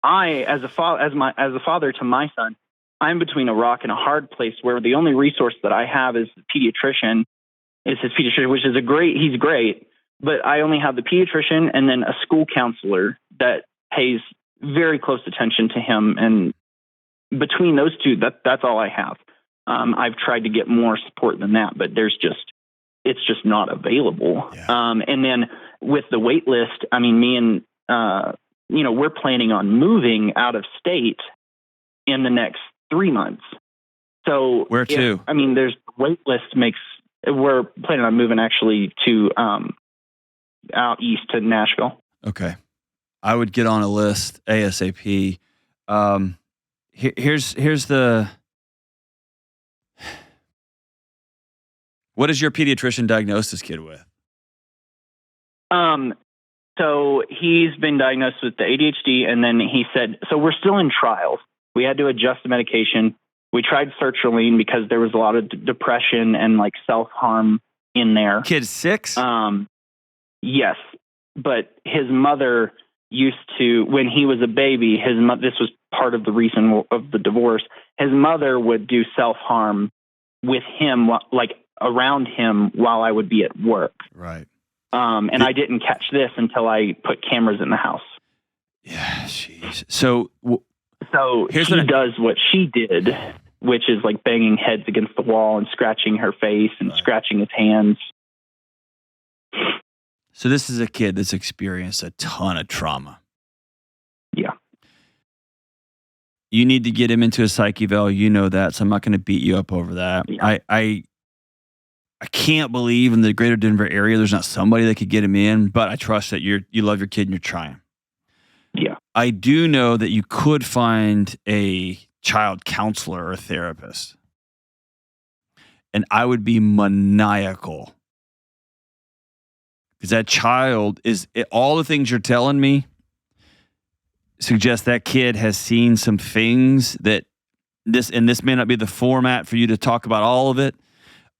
as a father to my son, I'm between a rock and a hard place where the only resource that I have is his pediatrician, which is he's great, but I only have the pediatrician and then a school counselor that pays very close attention to him. And between those two, that's all I have. I've tried to get more support than that, but it's just not available. Yeah. And then with the wait list, me and, we're planning on moving out of state in the next 3 months. So where to? There's wait list we're planning on moving actually to out east to Nashville. Okay. I would get on a list ASAP. Here's the, what does your pediatrician diagnose this kid with? So he's been diagnosed with the ADHD, and then he said, so we're still in trials. We had to adjust the medication. We tried sertraline because there was a lot of depression and like self-harm in there. Kid 6? Yes. But his mother used to, when he was a baby, this was part of the reason of the divorce. His mother would do self-harm with him, like around him while I would be at work. Right. And I didn't catch this until I put cameras in the house. Yeah, jeez. So he does what she did, which is like banging heads against the wall and scratching her face and scratching his hands. So this is a kid that's experienced a ton of trauma. Yeah. You need to get him into a psych eval. You know that, so I'm not going to beat you up over that. Yeah. I can't believe in the greater Denver area there's not somebody that could get him in, but I trust that you love your kid and you're trying. Yeah. I do know that you could find a child counselor or therapist, and I would be maniacal because that child all the things you're telling me suggest that kid has seen some things that this may not be the format for you to talk about all of it,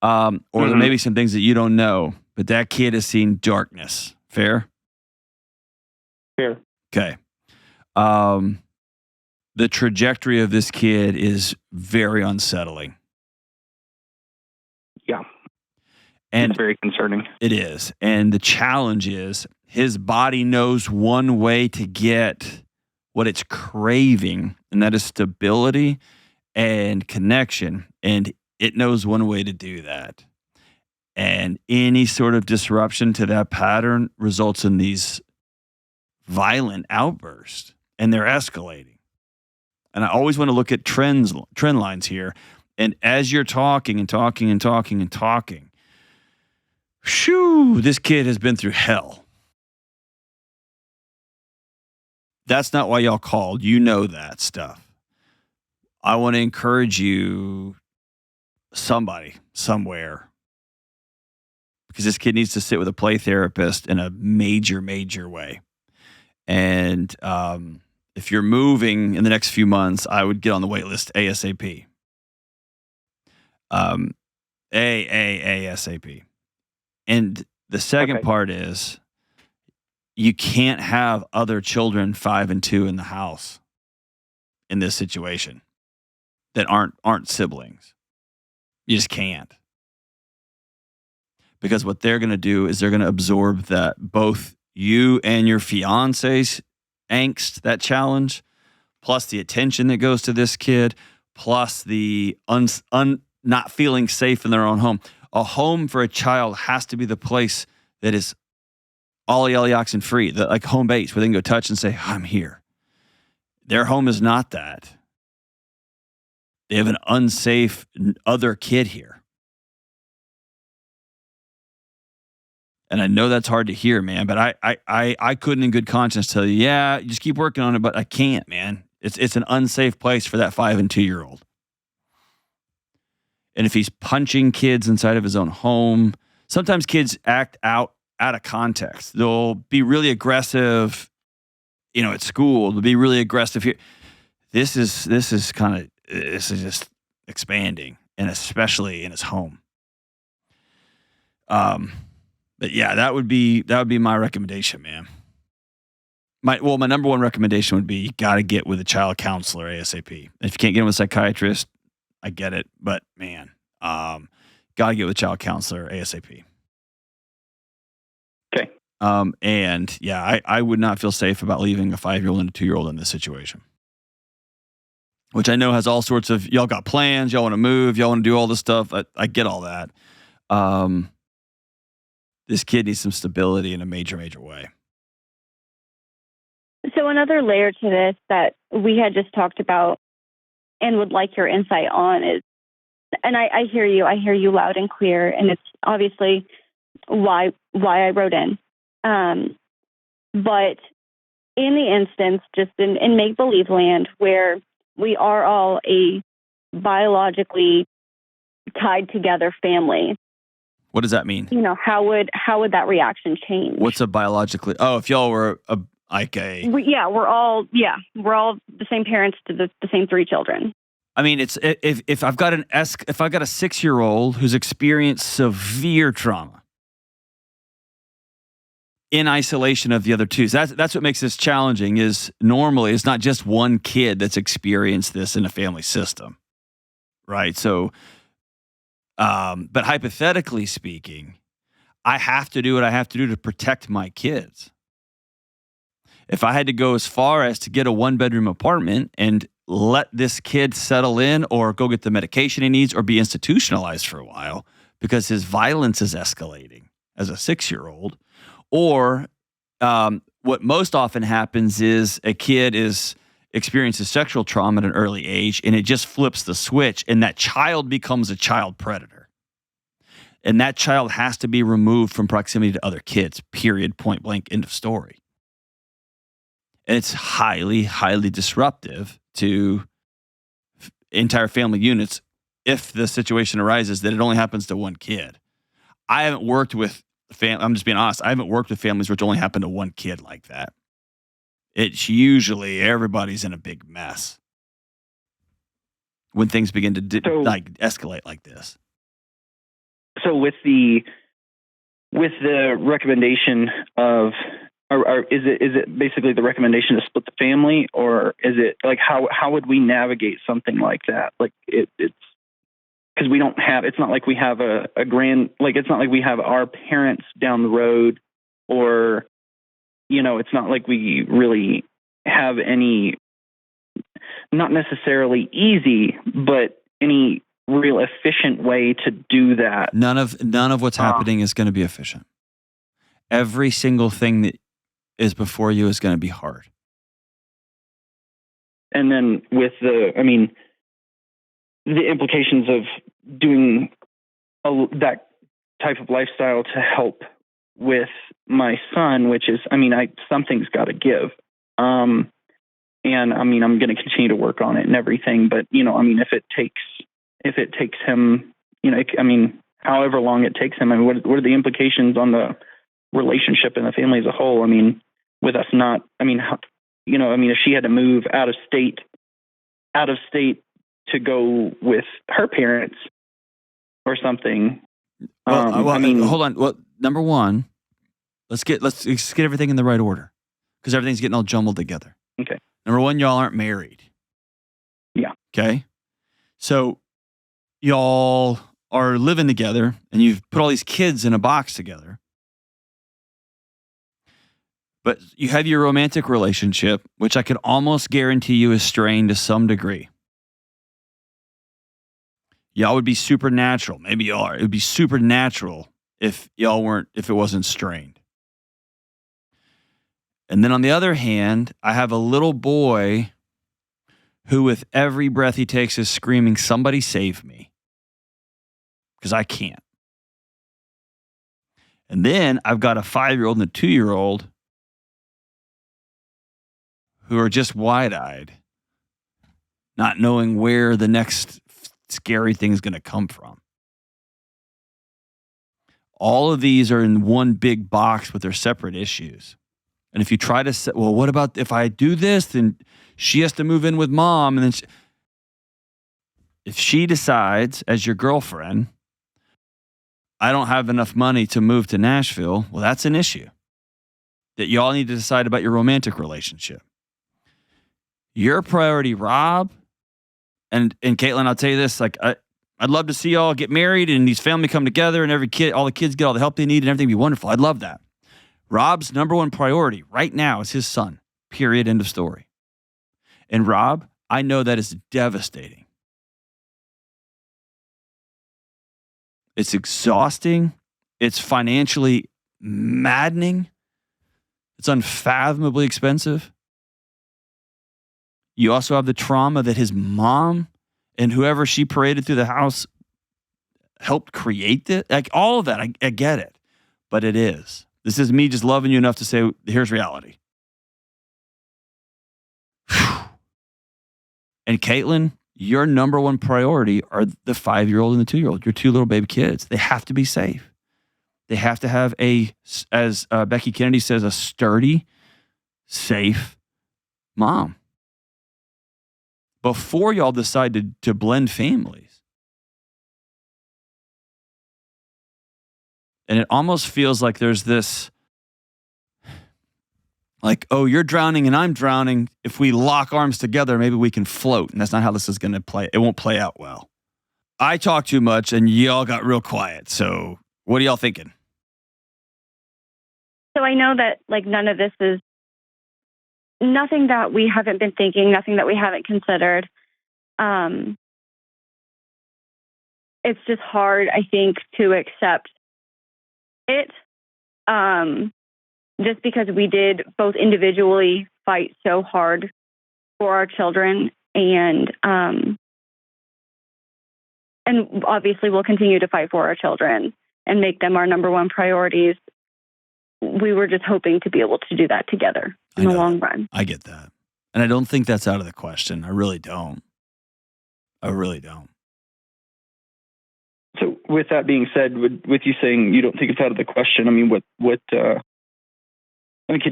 or there may be some things that you don't know, but that kid has seen darkness. Fair? Fair. Okay. The trajectory of this kid is very unsettling. Yeah. And it's very concerning. It is. And the challenge is his body knows one way to get what it's craving, and that is stability and connection. And it knows one way to do that. And any sort of disruption to that pattern results in these violent outbursts, and they're escalating. And I always want to look at trend lines here. And as you're talking and talking and talking and talking, shoo, this kid has been through hell. That's not why y'all called. You know that stuff. I want to encourage you, somebody, somewhere, because this kid needs to sit with a play therapist in a major, major way. And if you're moving in the next few months, I would get on the wait list ASAP. ASAP. And the second part is you can't have other children 5 and 2 in the house in this situation that aren't siblings. You just can't. Because what they're going to do is they're going to absorb that, both you and your fiance's angst, that challenge, plus the attention that goes to this kid, plus the not feeling safe in their own home. A home for a child has to be the place that is ollie oxen free, like home base where they can go touch and say, I'm here. Their home is not that. They have an unsafe other kid here. And I know that's hard to hear, man, but I couldn't in good conscience tell you, yeah, you just keep working on it, but I can't, man. It's an unsafe place for that 5 and 2-year-old. And if he's punching kids inside of his own home, sometimes kids act out of context. They'll be really aggressive, at school. They'll be really aggressive here. This is just expanding, and especially in his home. But yeah, that would be my recommendation, man. My number one recommendation would be you got to get with a child counselor ASAP. If you can't get with a psychiatrist, I get it, but man, got to get with a child counselor ASAP. Okay. And yeah, I would not feel safe about leaving a 5-year-old and a 2-year-old in this situation. Which I know has all sorts of, y'all got plans, y'all want to move, y'all want to do all this stuff. I get all that. This kid needs some stability in a major, major way. So another layer to this that we had just talked about and would like your insight on is, and I hear you loud and clear, and it's obviously why I wrote in. But in the instance, just in make-believe land, where we are all a biologically tied together family. What does that mean? How would that reaction change? What's a biologically? Oh, if y'all were we're all the same parents to the same 3 children. I mean, it's if I've got a 6-year-old who's experienced severe trauma in isolation of the other 2. So that's what makes this challenging. Is normally it's not just one kid that's experienced this in a family system, right? So. But hypothetically speaking, I have to do what I have to do to protect my kids. If I had to go as far as to get a 1-bedroom apartment and let this kid settle in or go get the medication he needs or be institutionalized for a while because his violence is escalating as a 6-year-old, or what most often happens is a kid is experiences sexual trauma at an early age, and it just flips the switch, and that child becomes a child predator. And that child has to be removed from proximity to other kids, period, point blank, end of story. And it's highly, highly disruptive to entire family units if the situation arises that it only happens to one kid. I haven't worked with I'm just being honest, I haven't worked with families where it's only happened to one kid like that. It's usually everybody's in a big mess when things begin to escalate like this. So with the recommendation of, or is it basically the recommendation to split the family, or is it like how would we navigate something like that? Like it's because we don't have. It's not like we have it's not like we have our parents down the road, or it's not like we really have any, not necessarily easy, but any real efficient way to do that. None of what's happening is going to be efficient. Every single thing that is before you is going to be hard. And then with the implications of doing that type of lifestyle to help with my son, which is, something's got to give. And I'm going to continue to work on it and everything, but if it takes him, however long it takes him, what are the implications on the relationship and the family as a whole? With us not, if she had to move out of state to go with her parents or something. Hold on. Well, number one, let's get everything in the right order, because everything's getting all jumbled together. Okay. Number one, y'all aren't married. Yeah. Okay. So y'all are living together, and you've put all these kids in a box together. But you have your romantic relationship, which I could almost guarantee you is strained to some degree. Y'all would be supernatural. Maybe y'all are. It would be supernatural if it wasn't strained. And then on the other hand, I have a little boy who with every breath he takes is screaming, "Somebody save me," because I can't. And then I've got a 5-year-old and a 2-year-old who are just wide-eyed, not knowing where the next scary thing is going to come from. All of these are in one big box with their separate issues. And if you try to say, well, what about if I do this, then she has to move in with mom. And then if she decides as your girlfriend, I don't have enough money to move to Nashville, well, that's an issue that y'all need to decide about your romantic relationship. Your priority, Rob, and Kaitlyn, I'll tell you this, I'd love to see y'all get married and these family come together and all the kids get all the help they need and everything be wonderful. I'd love that. Rob's number one priority right now is his son, period, end of story. And Rob, I know that is devastating. It's exhausting. It's financially maddening. It's unfathomably expensive. You also have the trauma that his mom and whoever she paraded through the house helped create it. Like all of that, I get it. But it is. This is me just loving you enough to say, here's reality. And Kaitlyn, your number one priority are the 5-year-old and the 2-year-old, your 2 little baby kids. They have to be safe. They have to have as Becky Kennedy says, a sturdy, safe mom before y'all decide to blend families. And it almost feels like there's this, like, oh, you're drowning and I'm drowning. If we lock arms together, maybe we can float. And that's not how this is going to play. It won't play out well. I talk too much and y'all got real quiet. So what are y'all thinking? So I know that none of this is nothing that we haven't been thinking, nothing that we haven't considered. It's just hard, I think, to accept it, just because we did both individually fight so hard for our children, and obviously we'll continue to fight for our children and make them our number one priorities. We were just hoping to be able to do that together in the long run. I get that. And I don't think that's out of the question. I really don't. So with that being said, with you saying you don't think it's out of the question, I mean, could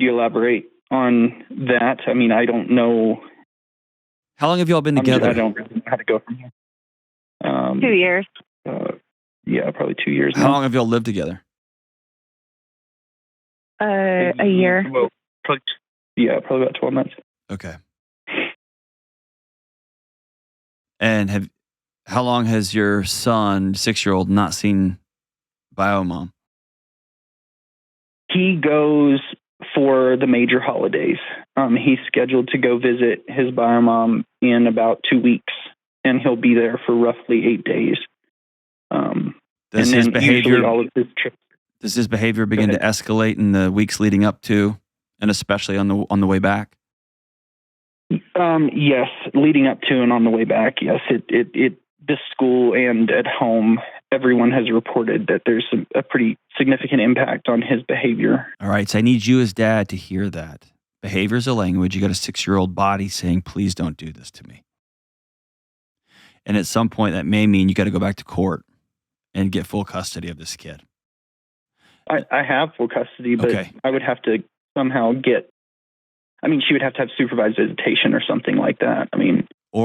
you elaborate on that? I mean, I don't know. How long have y'all been together? I don't really know how to go from here. 2 years. Yeah, probably 2 years now. How long have y'all lived together? A year. Well, probably about 12 months. Okay. And how long has your son, 6-year-old, not seen bio mom? He goes for the major holidays. He's scheduled to go visit his bio mom in about 2 weeks, and he'll be there for roughly 8 days. Does his behavior, all of his trips. Does his behavior begin to escalate in the weeks leading up to, and especially on the way back? Yes, leading up to and on the way back. Yes, this school and at home, everyone has reported that there's a pretty significant impact on his behavior. All right, so I need you as dad to hear that. Behavior is a language. You got a 6-year-old body saying, please don't do this to me. And at some point that may mean you got to go back to court and get full custody of this kid. I have full custody, but okay. I would have to somehow she would have to have supervised visitation or something like that. I mean, she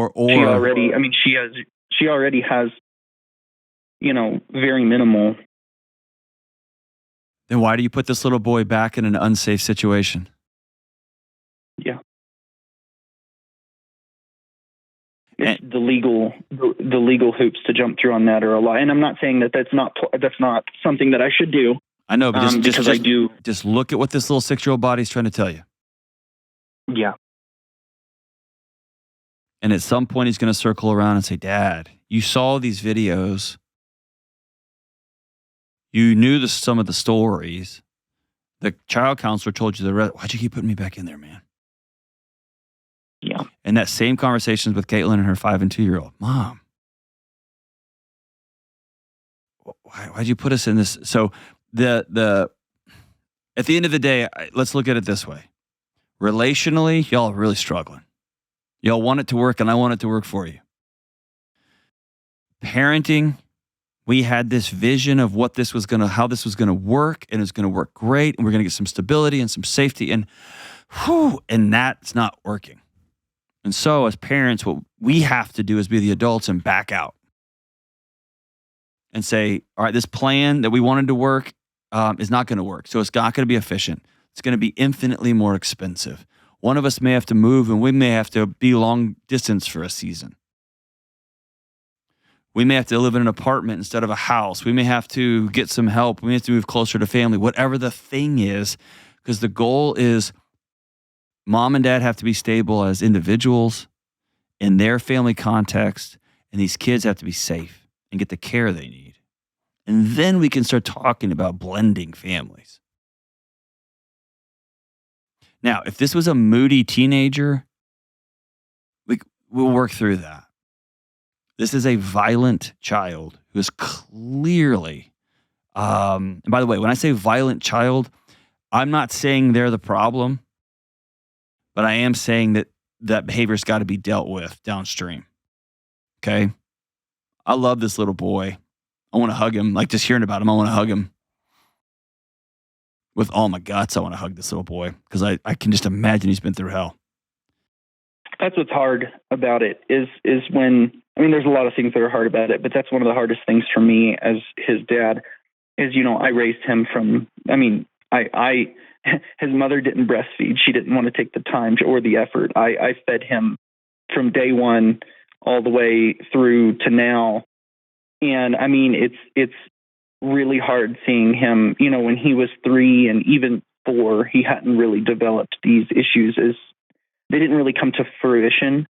already has, very minimal. Then why do you put this little boy back in an unsafe situation? Yeah. The legal hoops to jump through on that are a lot. And I'm not saying that's not something that I should do. I know, but I do. Just look at what this little 6-year-old body's trying to tell you. Yeah. And at some point he's going to circle around and say, Dad, you saw these videos. You knew some of the stories. The child counselor told you the rest. Why'd you keep putting me back in there, man? Yeah. And that same conversations with Kaitlyn and her 5 and 2-year-old. Mom, why'd you put us in this? So at the end of the day, let's look at it this way. Relationally, y'all are really struggling. Y'all want it to work, and I want it to work for you. Parenting, we had this vision of how this was going to work, and it's going to work great, and we're going to get some stability and some safety, and that's not working. And so as parents, what we have to do is be the adults and back out and say, all right, this plan that we wanted to work is not going to work. So it's not going to be efficient. It's going to be infinitely more expensive. One of us may have to move, and we may have to be long distance for a season. We may have to live in an apartment instead of a house. We may have to get some help. We may have to move closer to family, whatever the thing is, because the goal is mom and dad have to be stable as individuals in their family context, and these kids have to be safe and get the care they need. And then we can start talking about blending families. Now, if this was a moody teenager, we'll work through that. This is a violent child who is clearly, and by the way, when I say violent child, I'm not saying they're the problem, but I am saying that behavior's got to be dealt with downstream. Okay? I love this little boy. I want to hug him. Like, just hearing about him, I want to hug him. With all my guts, I want to hug this little boy because I can just imagine he's been through hell. That's what's hard about it is when, there's a lot of things that are hard about it, but that's one of the hardest things for me as his dad is, I raised him from, his mother didn't breastfeed. She didn't want to take the time or the effort. I fed him from day one all the way through to now. And it's really hard seeing him, when he was 3 and even 4, he hadn't really developed these issues as they didn't really come to fruition.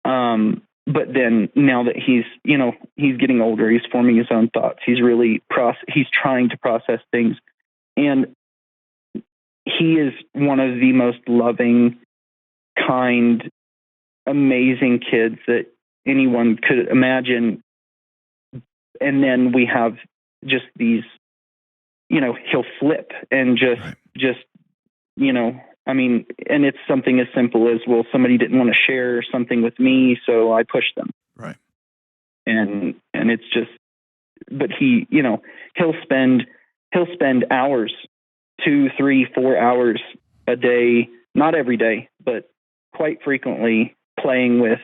But then now that he's getting older, he's forming his own thoughts. He's really he's trying to process things. And he is one of the most loving, kind, amazing kids that anyone could imagine. And then we have just these, he'll flip and just, I mean, and it's something as simple as, well, somebody didn't want to share something with me, so I pushed them. Right. And it's just, but he'll spend hours, 2, 3, 4 hours a day, not every day, but quite frequently playing with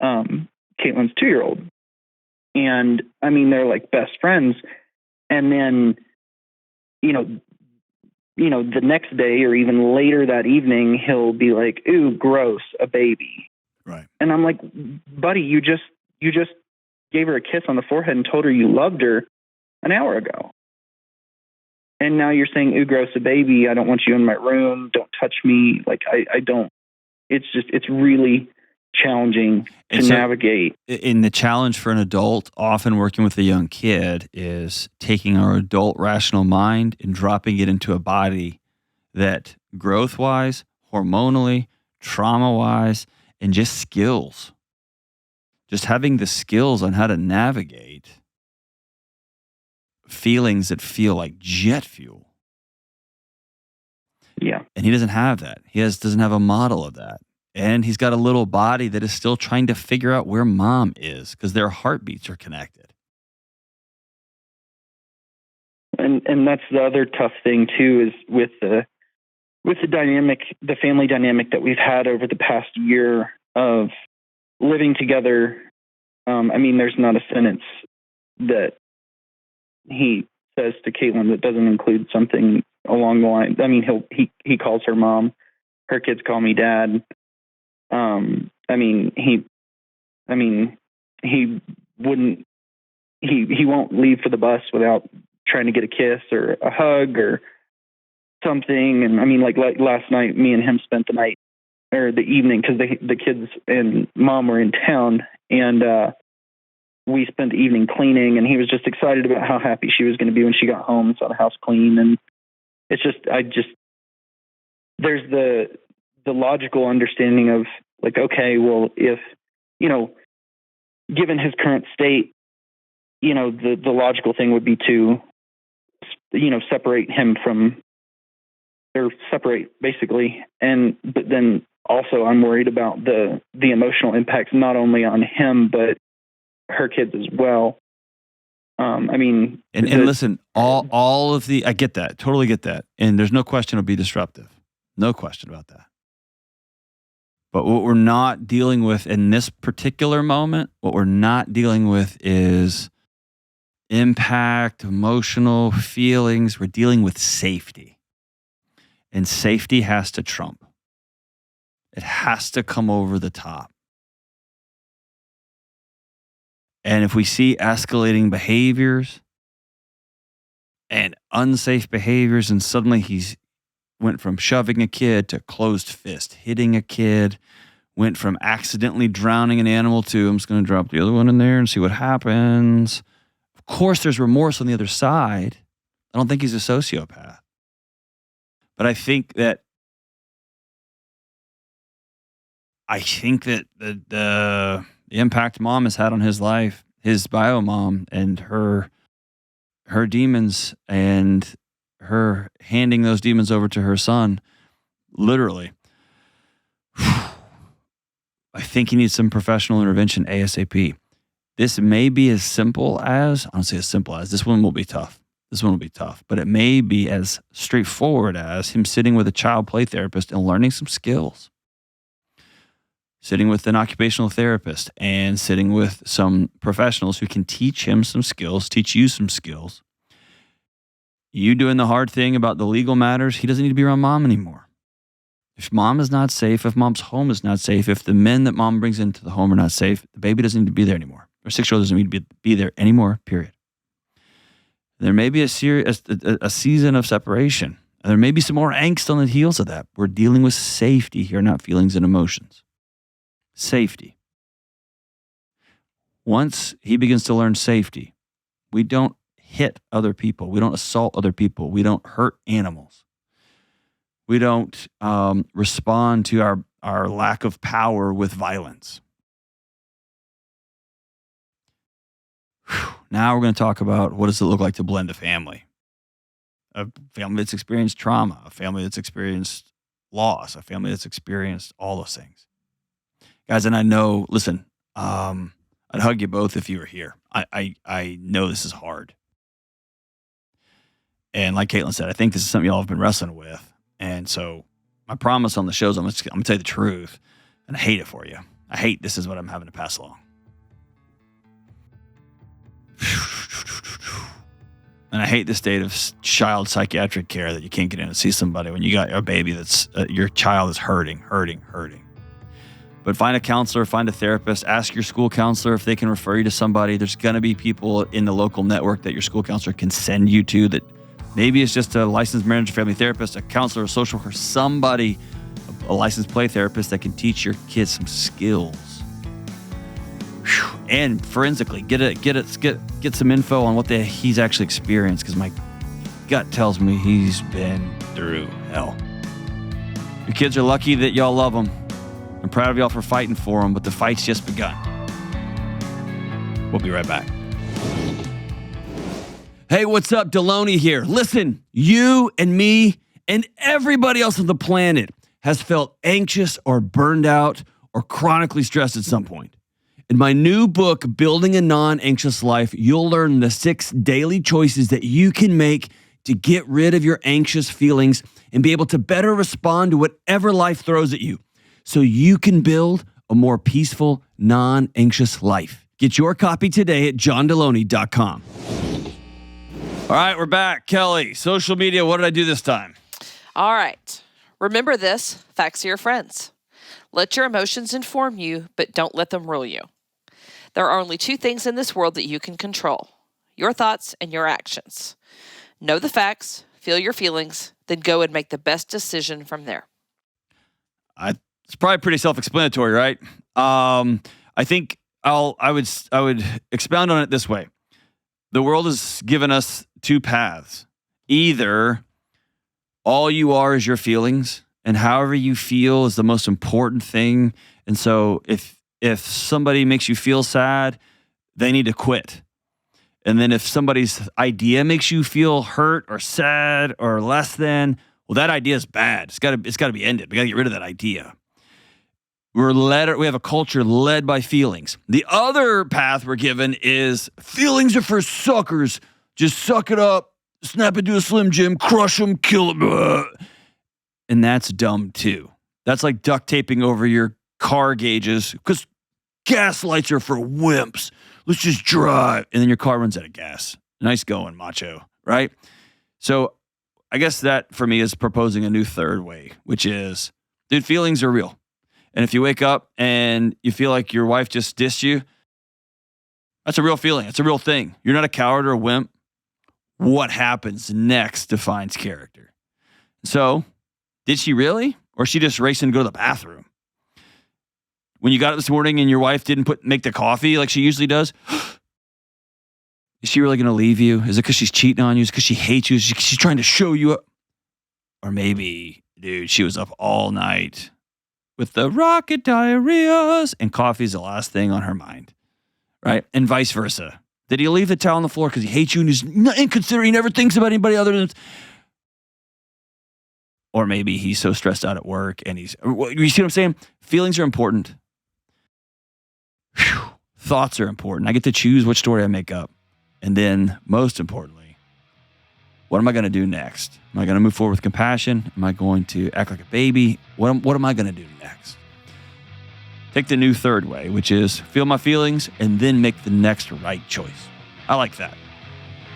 Kaitlyn's 2-year-old. And I mean, they're like best friends. And then, the next day or even later that evening, he'll be like, "Ooh, gross, a baby." Right. And I'm like, buddy, you just gave her a kiss on the forehead and told her you loved her an hour ago. And now you're saying, "Ooh, gross, a baby. I don't want you in my room. Don't touch me." Like, I don't, it's really challenging to navigate. In the challenge for an adult, often working with a young kid, is taking our adult rational mind and dropping it into a body that growth-wise, hormonally, trauma-wise, and just skills. Just having the skills on how to navigate feelings that feel like jet fuel. Yeah. And he doesn't have that. He doesn't have a model of that. And he's got a little body that is still trying to figure out where mom is because their heartbeats are connected. And that's the other tough thing too, is with the dynamic, the family dynamic that we've had over the past year of living together. I mean, there's not a sentence that he says to Kaitlyn that doesn't include something along the line. I mean, he calls her mom. Her kids call me dad. He won't leave for the bus without trying to get a kiss or a hug or something. And I mean, like last night, me and him spent the night or the evening, because the kids and mom were in town, and we spent the evening cleaning, and he was just excited about how happy she was going to be when she got home and saw the house clean. And it's just, there's the logical understanding of like, okay, well, if, given his current state, the logical thing would be to, separate him from, or separate basically. But then also I'm worried about the emotional impacts, not only on him, but her kids as well. And listen, all of I get that, totally get that. And there's no question it'll be disruptive. No question about that. But what we're not dealing with in this particular moment, what we're not dealing with is impact, emotional feelings. We're dealing with safety. And safety has to trump. It has to come over the top. And if we see escalating behaviors and unsafe behaviors, and suddenly he's went from shoving a kid to closed fist, hitting a kid, went from accidentally drowning an animal to, I'm just going to drop the other one in there and see what happens. Of course, there's remorse on the other side. I don't think he's a sociopath. But I think that the impact mom has had on his life, his bio mom, and her demons, and her handing those demons over to her son, literally. I think he needs some professional intervention ASAP. This may be as simple as, I don't say as simple as, this one will be tough. But it may be as straightforward as him sitting with a child play therapist and learning some skills. Sitting with an occupational therapist and sitting with some professionals who can teach him some skills, teach you some skills. You doing the hard thing about the legal matters, he doesn't need to be around mom anymore. If mom is not safe, if mom's home is not safe, if the men that mom brings into the home are not safe, the baby doesn't need to be there anymore. Or 6-year-old doesn't need to be there anymore, period. There may be a season of separation. And there may be some more angst on the heels of that. We're dealing with safety here, not feelings and emotions. Safety. Once he begins to learn safety, we don't hit other people. We don't assault other people. We don't hurt animals. We don't respond to our lack of power with violence. Now we're going to talk about what does it look like to blend a family. A family that's experienced trauma, a family that's experienced loss, a family that's experienced all those things. Guys, and I know, listen, I'd hug you both if you were here. I know this is hard. And like Kaitlyn said, I think this is something y'all have been wrestling with. And so my promise on the shows, I'm going to tell you the truth. And I hate it for you. I hate this is what I'm having to pass along. And I hate the state of child psychiatric care that you can't get in and see somebody when you got a baby that's, your child is hurting. But find a counselor, find a therapist, ask your school counselor if they can refer you to somebody. There's going to be people in the local network that your school counselor can send you to that maybe it's just a licensed marriage and family therapist, a counselor, a social worker, somebody, a licensed play therapist that can teach your kids some skills. Whew. And forensically, get some info on what he's actually experienced, because my gut tells me he's been through hell. Your kids are lucky that y'all love them. I'm proud of y'all for fighting for them, but the fight's just begun. We'll be right back. Hey, what's up? Delony here. Listen, you and me and everybody else on the planet has felt anxious or burned out or chronically stressed at some point. In my new book, Building a Non-Anxious Life, you'll learn the 6 daily choices that you can make to get rid of your anxious feelings and be able to better respond to whatever life throws at you, so you can build a more peaceful, non-anxious life. Get your copy today at johndelony.com. All right, we're back. Kelly, social media, what did I do this time? All right. Remember this, facts are your friends. Let your emotions inform you, but don't let them rule you. There are only 2 things in this world that you can control: your thoughts and your actions. Know the facts, feel your feelings, then go and make the best decision from there. It's probably pretty self-explanatory, right? I think I would expound on it this way. The world has given us 2 paths. Either all you are is your feelings, and however you feel is the most important thing. And so if somebody makes you feel sad, they need to quit. And then if somebody's idea makes you feel hurt or sad or less than, well, that idea is bad. It's got to be ended. We got to get rid of that idea. We have a culture led by feelings. The other path we're given is feelings are for suckers. Just suck it up, snap it to a Slim Jim, crush them, kill them. And that's dumb too. That's like duct taping over your car gauges, because gas lights are for wimps. Let's just drive. And then your car runs out of gas. Nice going, macho, right? So I guess that for me is proposing a new third way, which is, dude, feelings are real. And if you wake up and you feel like your wife just dissed you, that's a real feeling. It's a real thing. You're not a coward or a wimp. What happens next defines character. So, did she really? Or is she just racing to go to the bathroom? When you got up this morning and your wife didn't make the coffee like she usually does, is she really going to leave you? Is it because she's cheating on you? Is it because she hates you? Is she trying to show you up? Or maybe, dude, she was up all night with the rocket diarrheas, and coffee's the last thing on her mind, right? And vice versa. Did he leave the towel on the floor because he hates you and he's inconsiderate, he never thinks about anybody other than... Or maybe he's so stressed out at work and you see what I'm saying? Feelings are important. Whew. Thoughts are important. I get to choose which story I make up. And then, most importantly, what am I going to do next? Am I going to move forward with compassion? Am I going to act like a baby? What am I going to do next? Take the new third way, which is feel my feelings and then make the next right choice. I like that.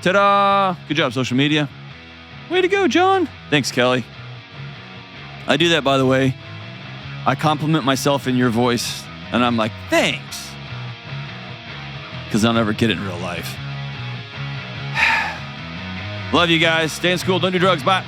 Ta-da! Good job, social media. Way to go, John. Thanks, Kelly. I do that, by the way. I compliment myself in your voice, and I'm like, thanks. Because I'll never get it in real life. Love you guys. Stay in school. Don't do drugs. Bye.